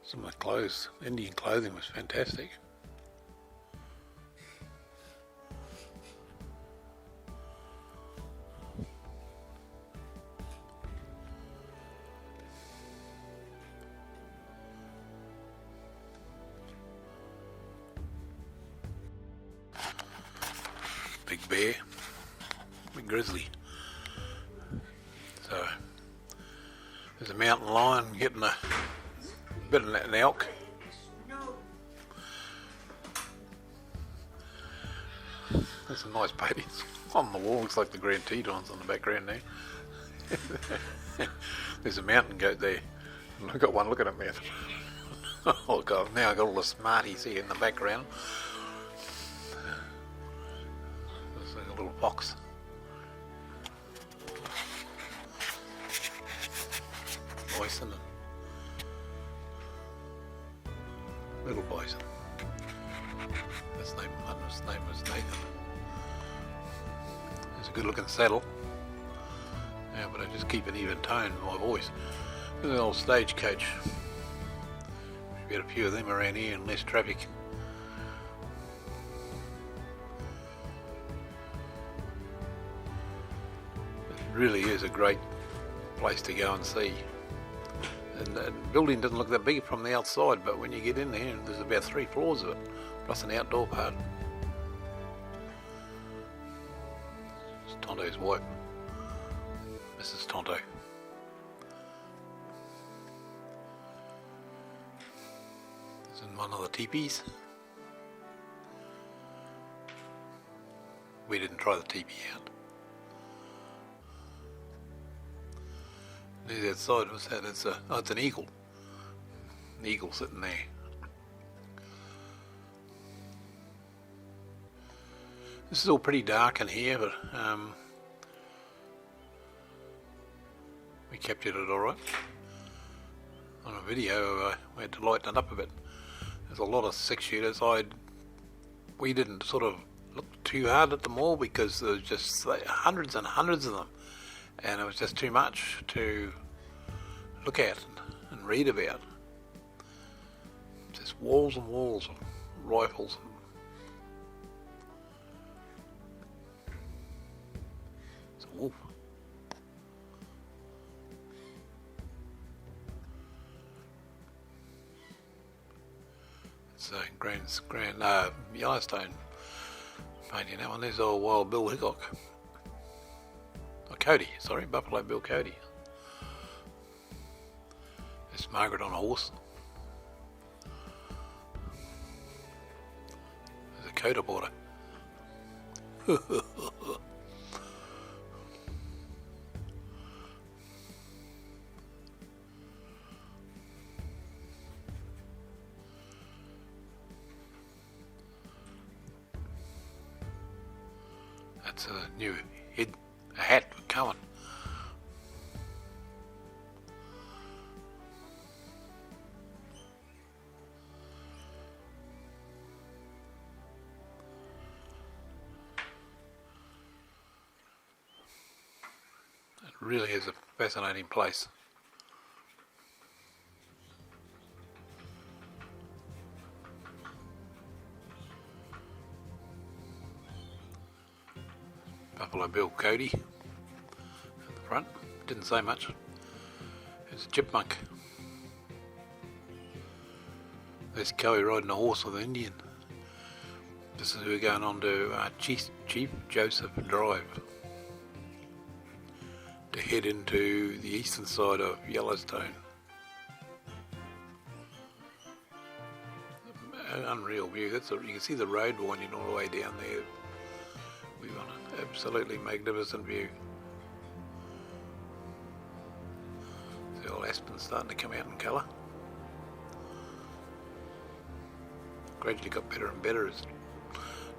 Some of the clothes, Indian clothing was fantastic. Big bear, big grizzly. So there's a mountain lion getting a bit of an elk. There's some nice babies on the wall. Looks like the Grand Tetons on the background there. There's a mountain goat there. And I've got one. Look at him, man. Oh God! Now I've got all the smarties here in the background. There's like a little fox. Bison and little bison. His name was Nathan. It's a good looking saddle. Yeah, but I just keep an even tone in my voice. There's an old stagecoach. We had a few of them around here and less traffic. It really is a great place to go and see. And the building doesn't look that big from the outside, but when you get in there, there's about 3 floors of it, plus an outdoor part. It's Tonto's wife, Mrs. Tonto. There's one of the teepees. We didn't try the teepee out. There's outside, what's that? It's an eagle. An eagle sitting there. This is all pretty dark in here, but we captured it alright. On a video, we had to lighten it up a bit. There's a lot of 6-shooters. We didn't sort of look too hard at them all because there was just hundreds and hundreds of them. And it was just too much to look at and read about. Just walls and walls of rifles. It's a wolf. It's a Grand Yellowstone painting. That one is old Wild Bill Hickok. Cody, sorry, Buffalo Bill Cody. There's Margaret on a horse. There's a coda border. That's a new hat for Cohen. really is a fascinating place. Buffalo Bill Cody at the front, didn't say much. There's a chipmunk. There's Kelly riding a horse with an Indian. This is we're going on to Chief Joseph Drive to head into the eastern side of Yellowstone. An unreal view. You can see the road winding all the way down there. We've got an absolutely magnificent view. The old aspen's starting to come out in colour. Gradually got better and better as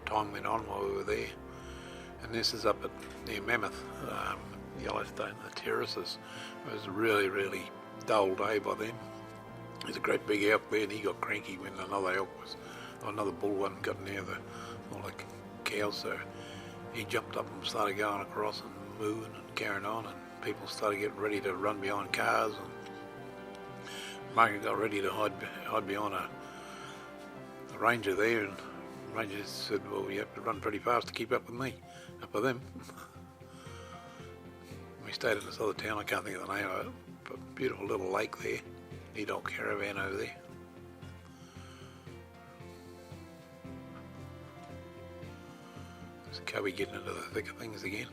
time went on while we were there. And this is up at near Mammoth, Yellowstone, the terraces. It was a really, really dull day by then. There's a great big elk there, and he got cranky when another bull wasn't got near all the cows, so he jumped up and started going across and moving and carrying on, and people started getting ready to run behind cars, and Margaret got ready to hide behind a ranger there, and the ranger said, well, you have to run pretty fast to keep up with me, up with them. We stayed in this other town, I can't think of the name of it, but beautiful little lake there, neat old caravan over there. There's Cubby getting into the thick of things again.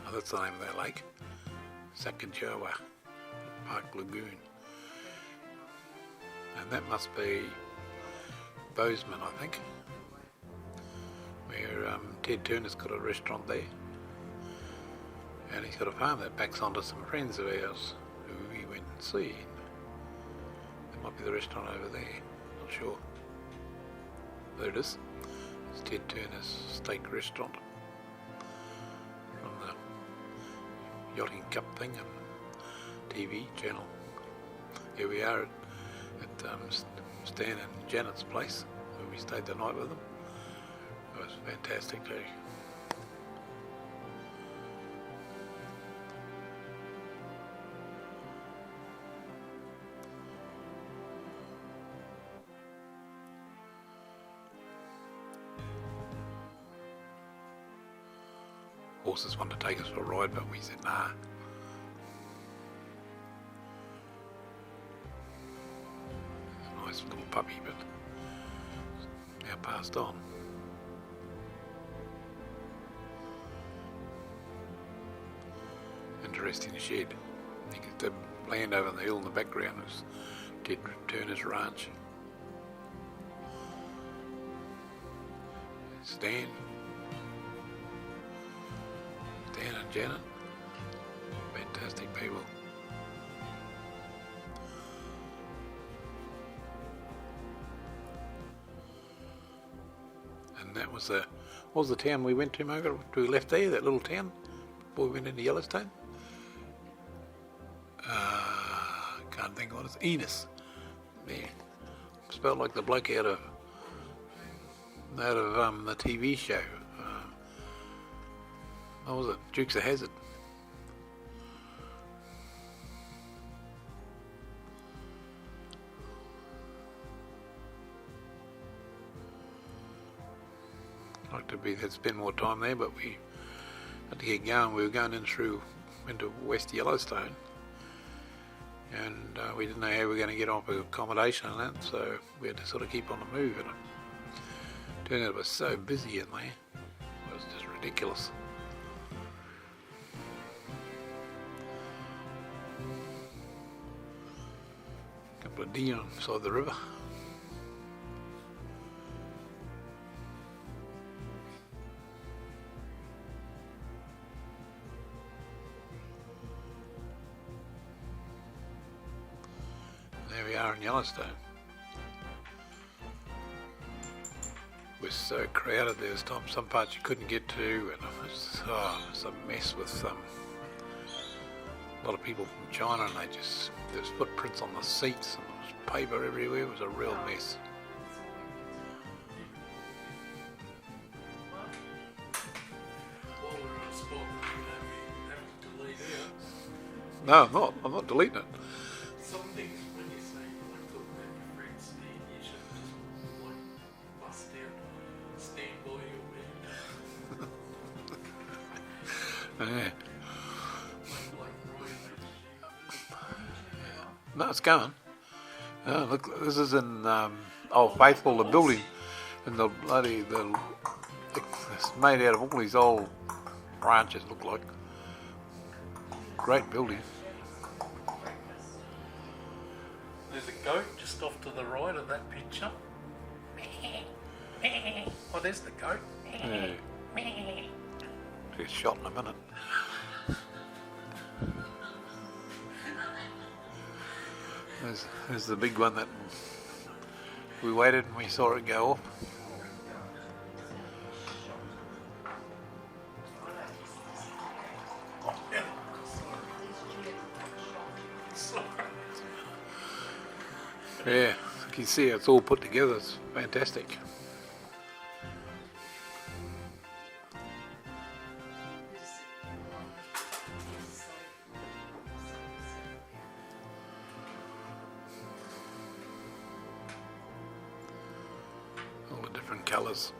Oh, that's the name of that lake, Sacagawea Park Lagoon. And that must be Bozeman, I think, where Ted Turner's got a restaurant there, and he's got a farm that backs onto some friends of ours who we went and see. There might be the restaurant over there, not sure. There it is. It's Ted Turner's steak restaurant from the Yachting Cup thing and TV channel. Here we are at Stan and Janet's place, where we stayed the night with them. It was fantastic too. Horses wanted to take us for a ride, but we said nah. Nice little puppy, but now passed on. Interesting shed. I think the land over the hill in the background is Ted Turner's ranch. Stan and Janet, fantastic people. And that was what was the town we went to, Margaret? We left there, that little town, before we went into Yellowstone. Can't think what it's. Enos. Yeah. Spelled like the bloke out of the TV show. What was it? Dukes of Hazzard. Like to spend more time there, but we had to get going. We were going into West Yellowstone, and we didn't know how we were going to get off accommodation and that, so we had to sort of keep on the move. And it turned out it was so busy in there, it was just ridiculous. A couple of deer on the side of the river. There we are in Yellowstone. It was so crowded. There's some parts you couldn't get to, and it was a mess with a lot of people from China, and there's footprints on the seats, and there was paper everywhere. It was a real mess. No, I'm not. I'm not deleting it. Some things when you say like talking about your friends, you should just like bust out, stand by your bed. Yeah. Like Roy No, it's going. Oh, look, this is in Old Faithful, the building, and the bloody it's made out of all these old branches. Look like great building. There's a goat just off to the right of that picture. Oh, there's the goat. Yeah. Get shot in a minute. There's the big one that we waited and we saw it go off. Yeah, you can see it's all put together. It's fantastic. All the different colours.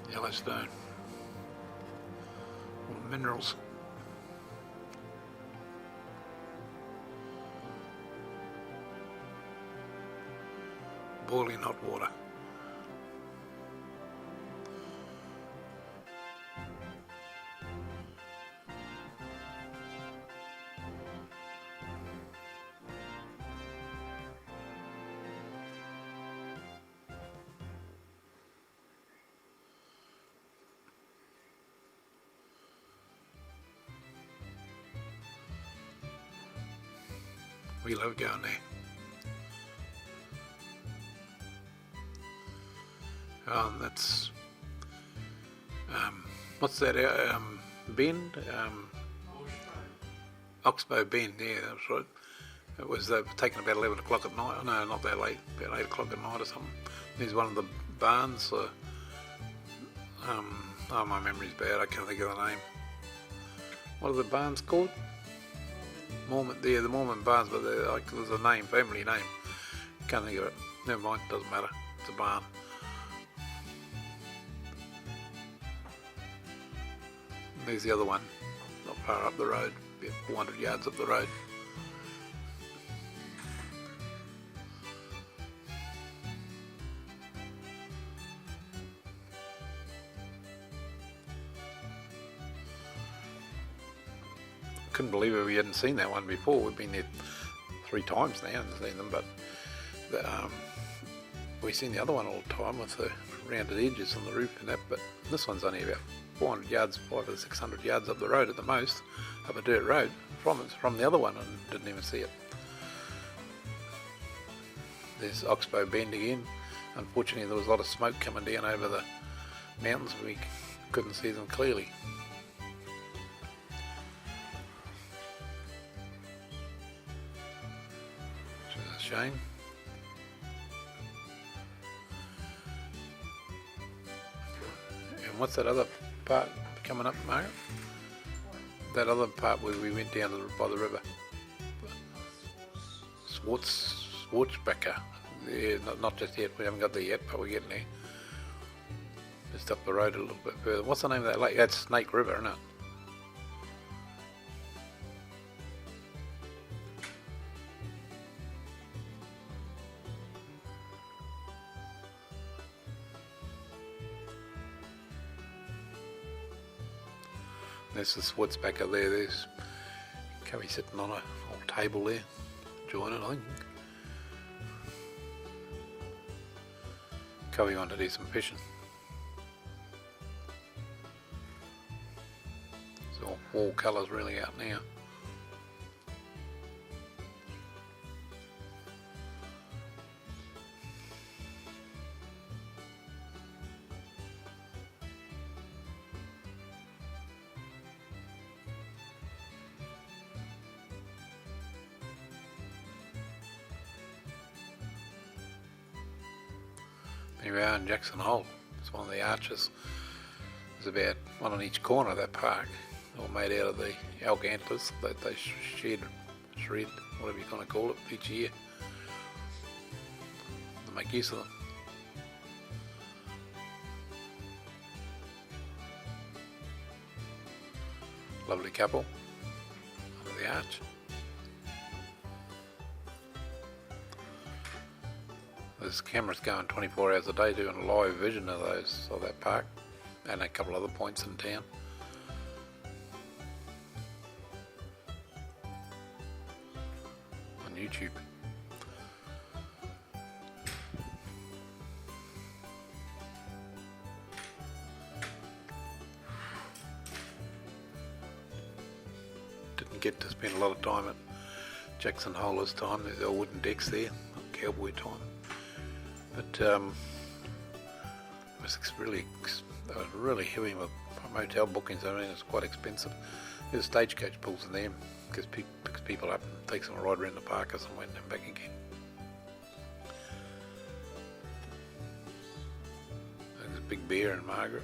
Yellowstone. All the minerals. Boiling hot water. We love going there. That's what's that bend? Oxbow Bend, yeah, that's right. It was taken about 11 o'clock at night. No, not that late, about 8 o'clock at night or something. There's one of the barns. Oh, my memory's bad, I can't think of the name. What are the barns called? Mormon, yeah, the Mormon barns, but there's a name, family name. Can't think of it. Never mind, doesn't matter. It's a barn. There's the other one, not far up the road, about 400 yards up the road. Couldn't believe it, we hadn't seen that one before. We've been there 3 times now and seen them, but we've seen the other one all the time with the rounded edges on the roof and that, but this one's only about 400 yards, 500 or 600 yards up the road at the most, up a dirt road from the other one, and didn't even see it. There's Oxbow Bend again. Unfortunately, there was a lot of smoke coming down over the mountains, and we couldn't see them clearly. Which is a shame. And what's that other part coming up, Margaret? That other part where we went down by the river. Schwarzbecker. Yeah, not just yet, we haven't got there yet, but we're getting there. Just up the road a little bit further. What's the name of that lake? That's Snake River, isn't it? There's the Schwarzbecker there. There's Covey sitting on a old table there, enjoying it, I think. Covey wanted to do some fishing. It's all colours really out now. Here we are in Jackson Hole. It's one of the arches. There's about one on each corner of that park. all made out of the elk antlers that they shred, whatever you kind of call it, each year. They make use of them. Lovely couple under the arch. There's cameras going 24 hours a day doing a live vision of that park and a couple other points in town. On YouTube. Didn't get to spend a lot of time at Jackson Hole this time. There's all wooden decks there, cowboy time. But it was they were really heavy with motel bookings. I mean, it's quite expensive. There's a stagecoach pulls in there, picks people up and takes them a ride around the park or somewhere and then back again. There's a Big Bear and Margaret.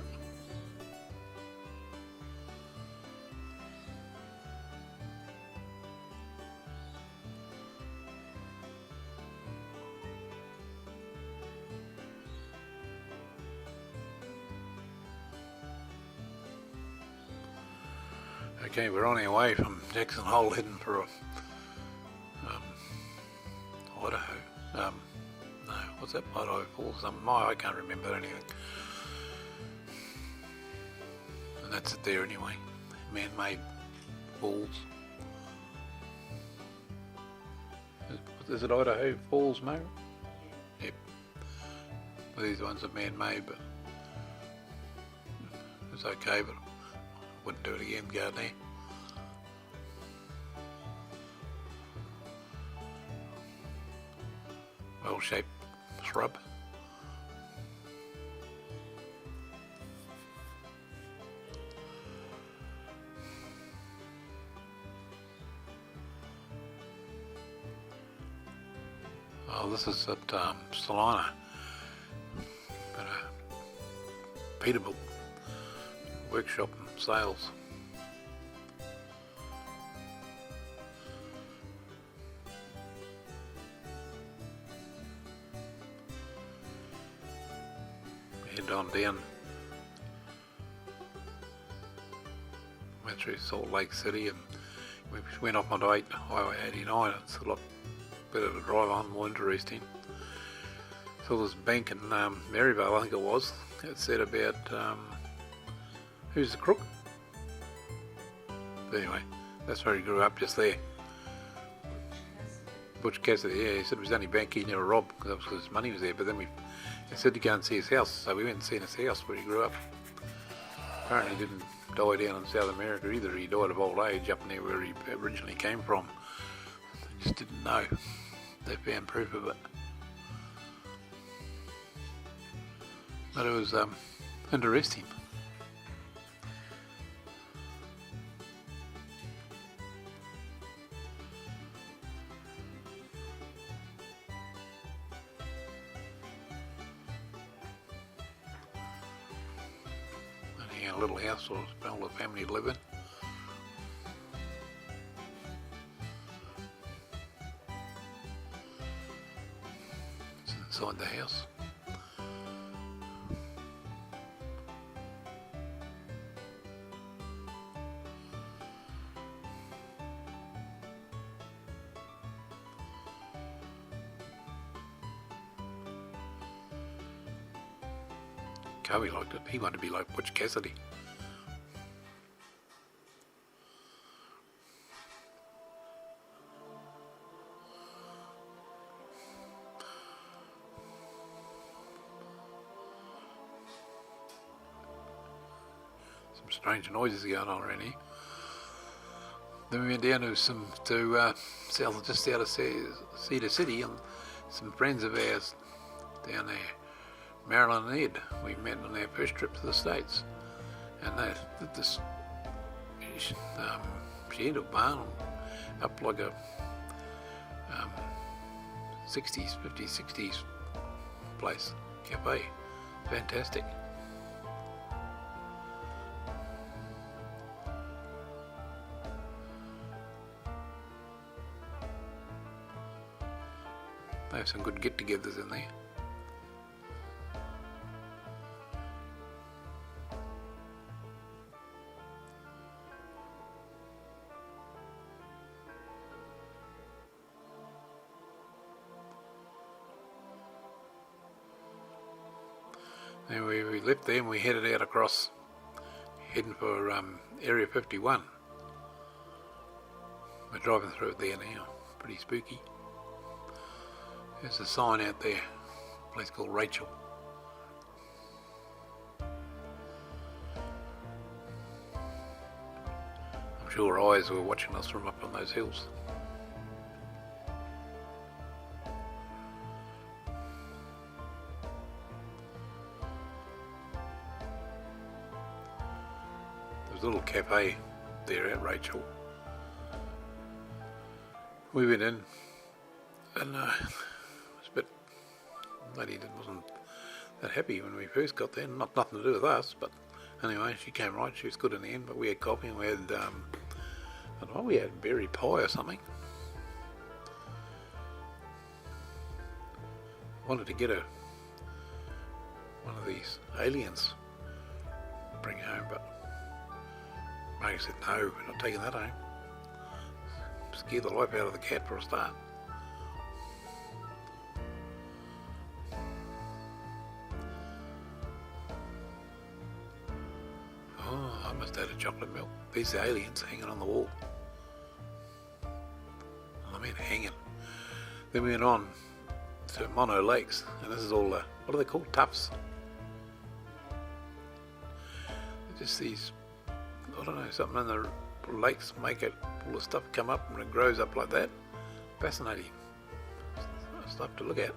Okay, we're on our way from Jackson Hole heading for Idaho. No, what's that? Idaho Falls? I can't remember anything. And that's it there anyway. Man-made falls. Is it Idaho Falls, mate? Yep. Well, these ones are man-made, but it's okay, but I wouldn't do it again, go there. Well-shaped shrub. Oh, this is at Salina, at a Peterbilt workshop and sales. Head on down, went through Salt Lake City and we went off onto Highway 89. It's a lot better to drive on, more interesting. So this bank in Maryvale, I think it was, it said about who's the crook? But anyway, that's where he grew up, just there. Butch Cassidy, yeah, he said it was the only bank he never robbed because his money was there, but then he said to go and see his house, so we went and seen his house where he grew up. Apparently he didn't die down in South America either, he died of old age up near where he originally came from. They just didn't know. They found proof of it. But it was interesting. A little house for all the family to live in. It's inside the house. Covey liked it. He wanted to be like Butch Cassidy. Some strange noises going on around here. Then we went down to south, just out of Cedar City, and some friends of ours down there, Marilyn and Ed, we met on our first trip to the States, and they did this shed or barn up like a 60s, 50s, 60s place, cafe. Fantastic. have some good get-togethers in there. And we left there and we headed out across, heading for Area 51. We're driving through it there now, pretty spooky. There's a sign out there, a place called Rachel. I'm sure eyes were watching us from up on those hills. There's a little cafe there at Rachel. We went in and it was a bit, lady wasn't that happy when we first got there, nothing to do with us, but anyway, she came right, she was good in the end, but we had coffee and we had, I don't know, we had berry pie or something. Wanted to get her one of these aliens, bring home, but Maggie said, no, we're not taking that home. Scare the life out of the cat for a start. Oh, I must have had a chocolate milk. These aliens hanging on the wall. I mean, hanging. Then we went on to Mono Lakes, and this is all the, what are they called? Tufts. Just these, I don't know, something in the lakes make it, all the stuff come up and it grows up like that. Fascinating stuff to look at.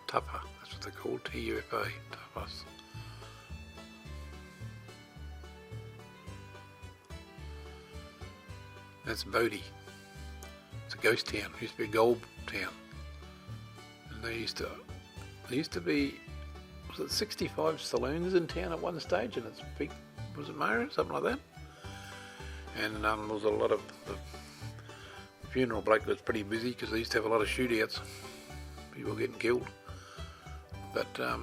Tuffa, that's what they're called, T-U-F-A, Tuffas. That's Bodie. It's a ghost town. It used to be a gold town. And there used to be, was it 65 saloons in town at one stage, and it's big, was it Mara, something like that? And there was a lot of, the funeral bloke was pretty busy because they used to have a lot of shootouts, people getting killed. But a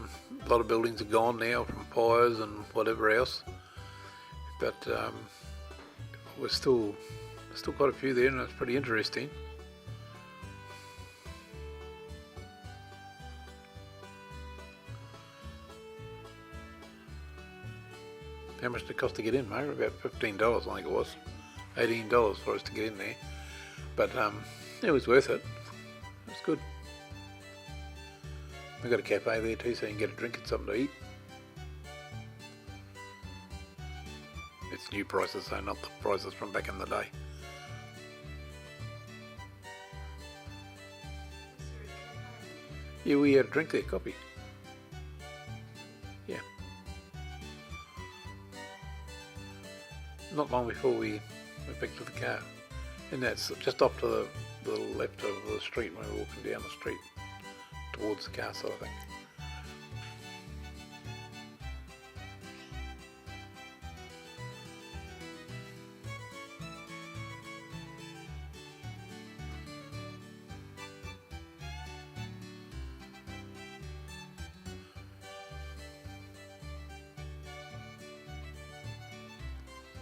lot of buildings are gone now from fires and whatever else. But there's still quite a few there, and it's pretty interesting. How much did it cost to get in, mate? About $15, I think it was. $18 for us to get in there. But it was worth it. It was good. We've got a cafe there too, so you can get a drink and something to eat. It's new prices, so not the prices from back in the day. Yeah, we had a drink there, coffee. Yeah. Not long before we went back to the car. And that's just off to the left of the street when we're walking down the street towards the castle, I think.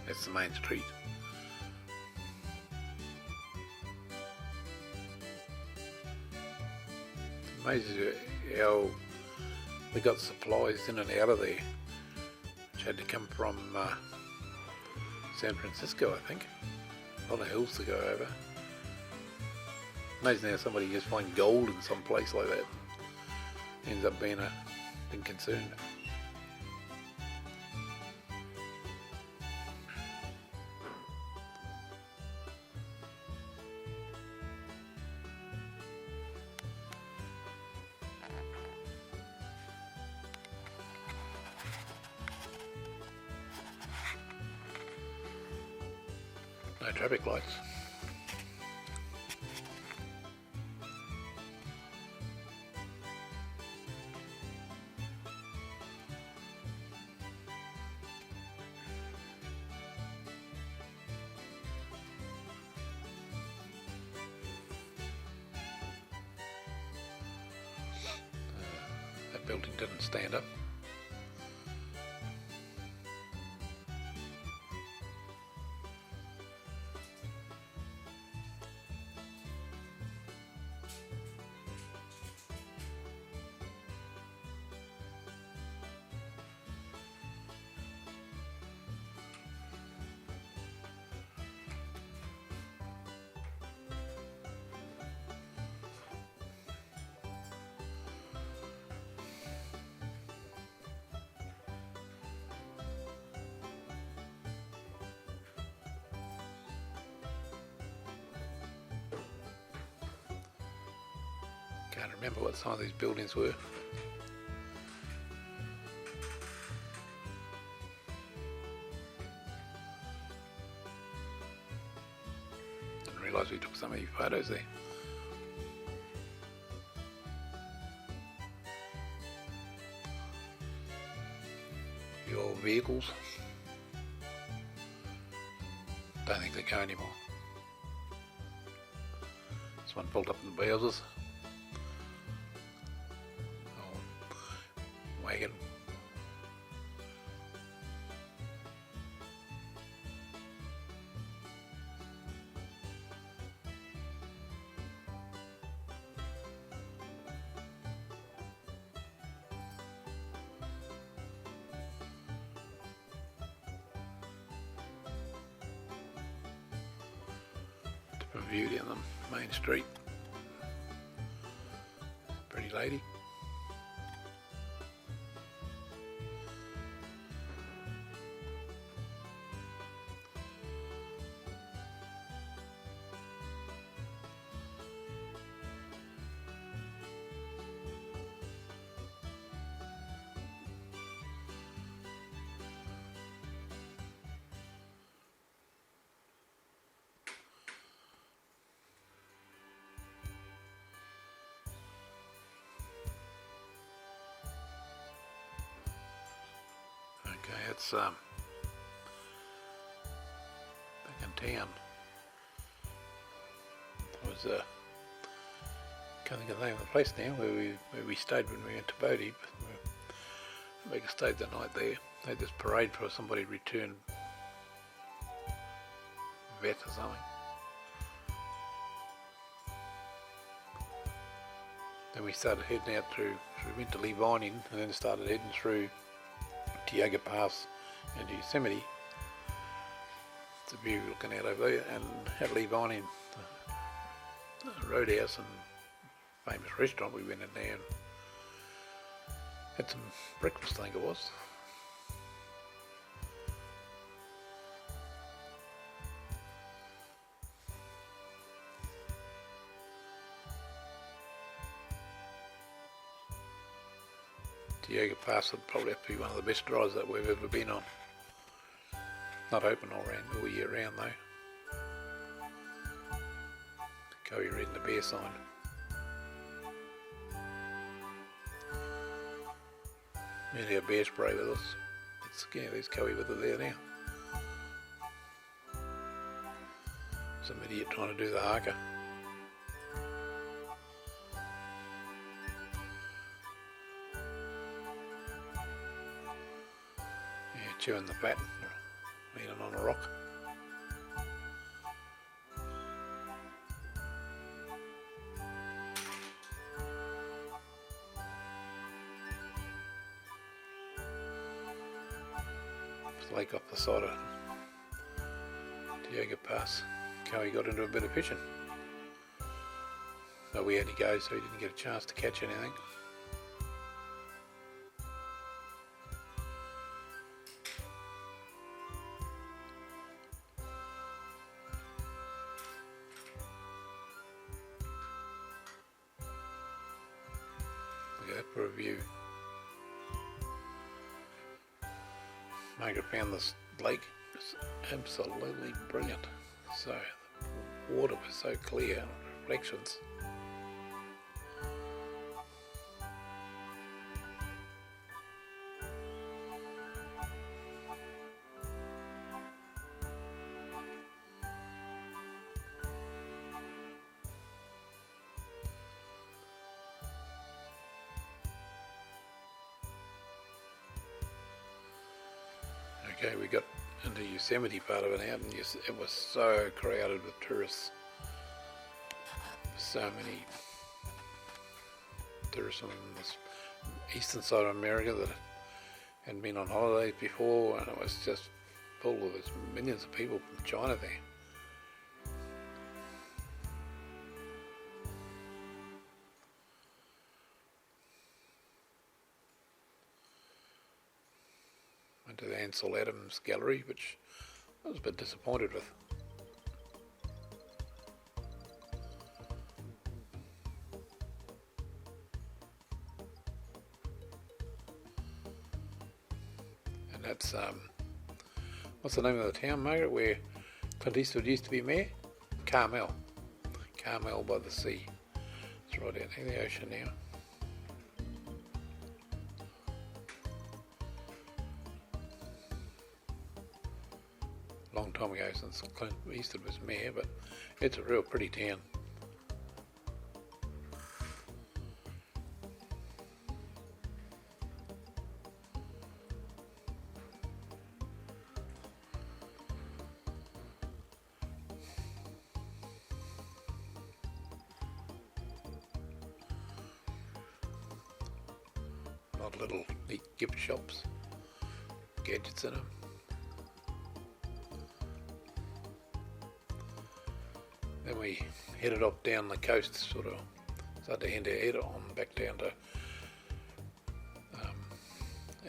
That's the main street. Amazing how we got supplies in and out of there, which had to come from San Francisco, I think. A lot of hills to go over. Amazing how somebody just finds gold in some place like that. Ends up being concerned. No traffic lights. That building didn't stand up. Can't remember what some of these buildings were. Didn't realise we took so many photos there. The old vehicles. Don't think they go anymore. This one pulled up in the houses. Wagon. Different view down the main street. Pretty lady. Okay, it's back in town. It was can't think of the name of the place now where we stayed when we went to Bodie. We stayed the night there. They had this parade for somebody returned vet or something. Then we started heading out through went to Levining and then started heading through Tioga Pass into Yosemite. It's a view looking out over there, and at Levining, the roadhouse and famous restaurant, we went in there and had some breakfast, I think it was. Tioga Pass would probably have to be one of the best drives that we've ever been on. Not open all year round though. Cowie reading the bear sign. Nearly a bear spray with us. There's Cowie with it there now. Some idiot trying to do the haka. Chewing the fat, leaning on a rock. It's like off the side of Tioga Pass. Cowie got into a bit of fishing. But we had to go, so he didn't get a chance to catch anything. For a view. Margaret found this lake just absolutely brilliant. So the water was so clear, reflections. Okay, we got into Yosemite part of it now, and it was so crowded with tourists. So many tourists from this eastern side of America that hadn't been on holidays before, and it was just full of millions of people from China there. Went to the Ansel Adams Gallery, which I was a bit disappointed with. And that's, what's the name of the town, Margaret, where Clint Eastwood used to be mayor? Carmel. Carmel by the sea. It's right out near the ocean now. Long time ago since Clint Eastwood was mayor, but it's a real pretty town. A lot of little neat gift shops, gadgets in them. Then we headed off down the coast, sort of started to head on back down to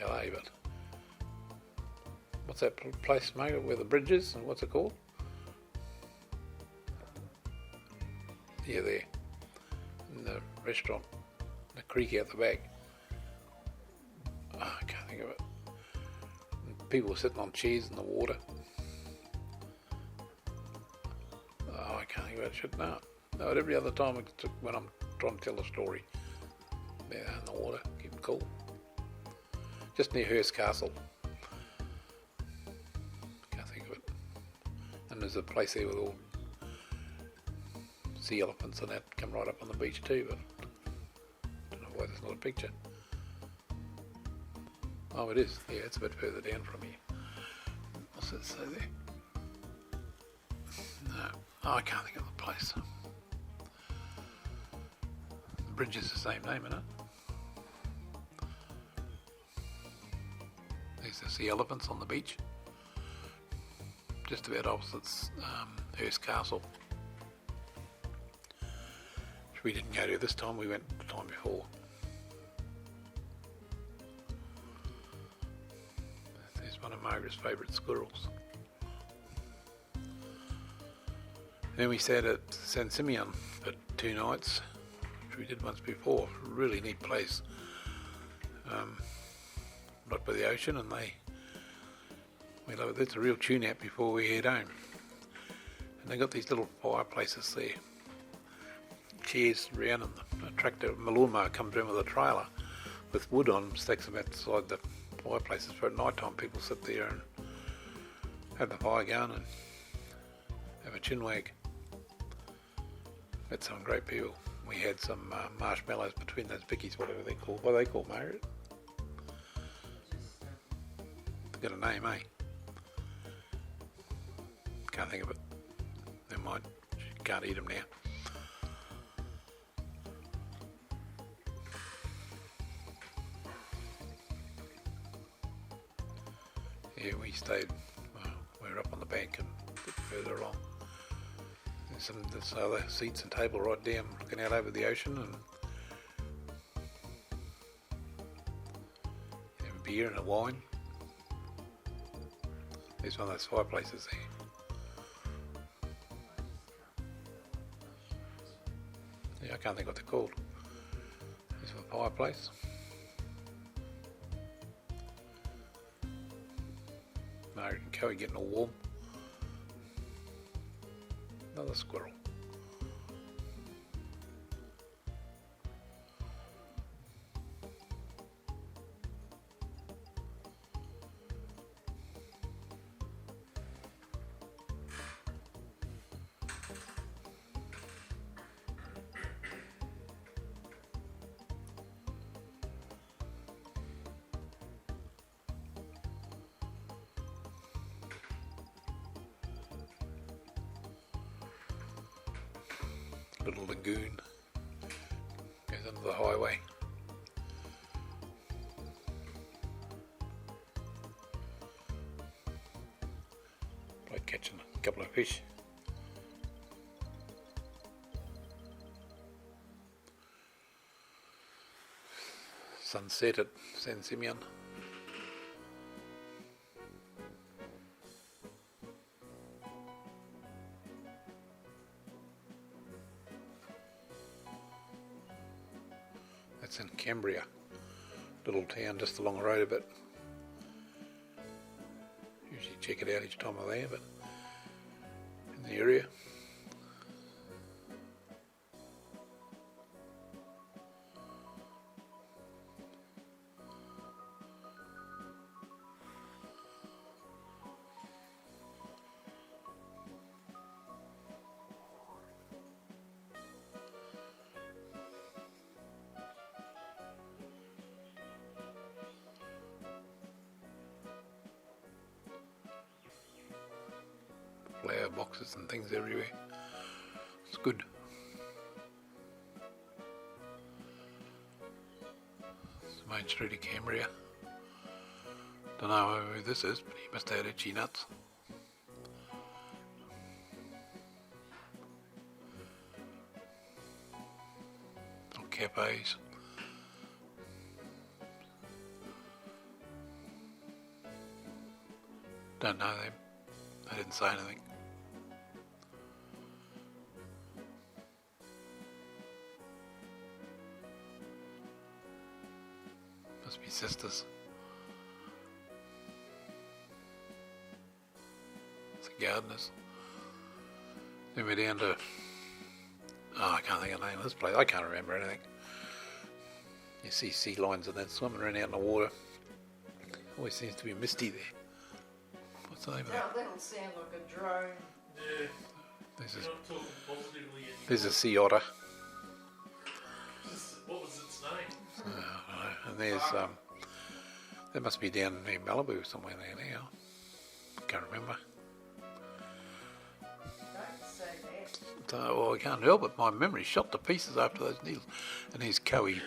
LA, but what's that place, mate, where the bridge is, and what's it called? Yeah, there, in the restaurant, the creek out the back. Oh, I can't think of it. And people were sitting on chairs in the water. I can't think about shit now. No, every other time when I'm trying to tell a story, they're in the water, keep it cool. Just near Hearst Castle. Can't think of it. And there's a place there with all sea elephants and that come right up on the beach too, but I don't know why there's not a picture. Oh, it is. Yeah, it's a bit further down from here. What's it say there? No. Oh, I can't think of the place. The bridge is the same name, isn't it? There's the sea elephants on the beach. Just about opposite Hearst Castle. Which we didn't go to this time, we went the time before. There's one of Margaret's favourite squirrels. Then we stayed at San Simeon for 2 nights, which we did once before. Really neat place. Right by the ocean, and we love it. It's a real tune out before we head home. And they got these little fireplaces there, chairs around, and the tractor, lawnmower comes around with a trailer with wood on, stacks them outside the fireplaces. For at night time, people sit there and have the fire going and have a chin wag. Met some great people. We had some marshmallows between those bickies, whatever they're called. What are they called, Margaret? They've got a name, eh? Can't think of it. Never mind. Can't eat them now. Yeah, we stayed. We were up on the bank and a bit further along. There's other seats and table right down, looking out over the ocean, and have a beer and a wine. There's one of those fireplaces there. Yeah, I can't think what they're called. There's a fireplace. Margaret and Coey getting all warm. Another squirrel. Little lagoon goes under the highway. Like catching a couple of fish. Sunset at San Simeon. That's in Cambria, little town just along the road a bit. Usually check it out each time I'm there, but in the area. Flower boxes and things everywhere. It's good. It's the main street of Cambria. Don't know who this is, but he must have had itchy nuts. Little cafes. Don't know them. They didn't say anything. Must be sisters. It's the gardeners. Then we're down to... Oh, I can't think of the name of this place. I can't remember anything. You see sea lions and that swimming around out in the water. Always seems to be misty there. What's the name of that? That'll sound like a drone. Yeah. This You're is, not talking positively anymore. there's a sea otter. What was its name? And there's that must be down near Malibu somewhere there now. Can't remember. Don't say that. Well, I can't help it. My memory shot to pieces after those needles. And here's Coey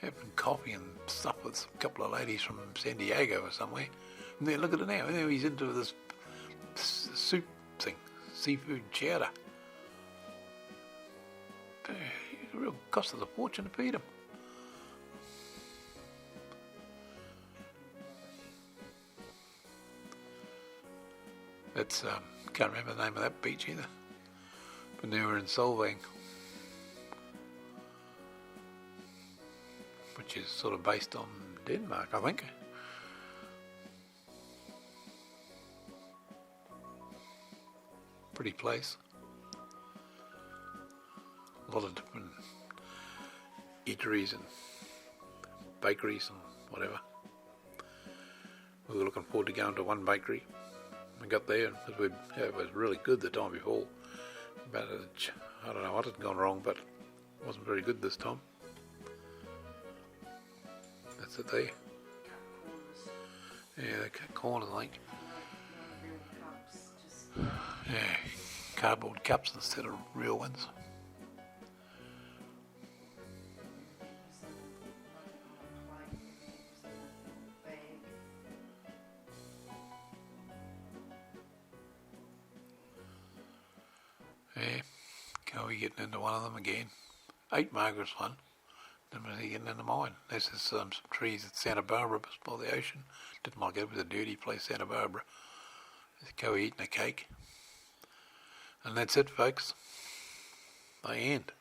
having coffee and stuff with a couple of ladies from San Diego or somewhere. And then look at it now. Now he's into this soup thing, seafood chowder. It really cost us a fortune to feed him. That's can't remember the name of that beach either. But now we're in Solvang, which is sort of based on Denmark, I think. Pretty place. A lot of different eateries and bakeries and whatever. We were looking forward to going to one bakery. We got there and it was really good the time before. But I don't know what had gone wrong, but it wasn't very good this time. That's it there. Yeah, they cut corners, I think. Yeah, cardboard cups instead of real ones. Yeah, Cowie getting into one of them again. Ate Margaret's one. Then was he getting into mine? This is some trees at Santa Barbara by the ocean. Didn't like it. It was a dirty place, Santa Barbara. There's Cowie eating a cake. And that's it, folks. The end.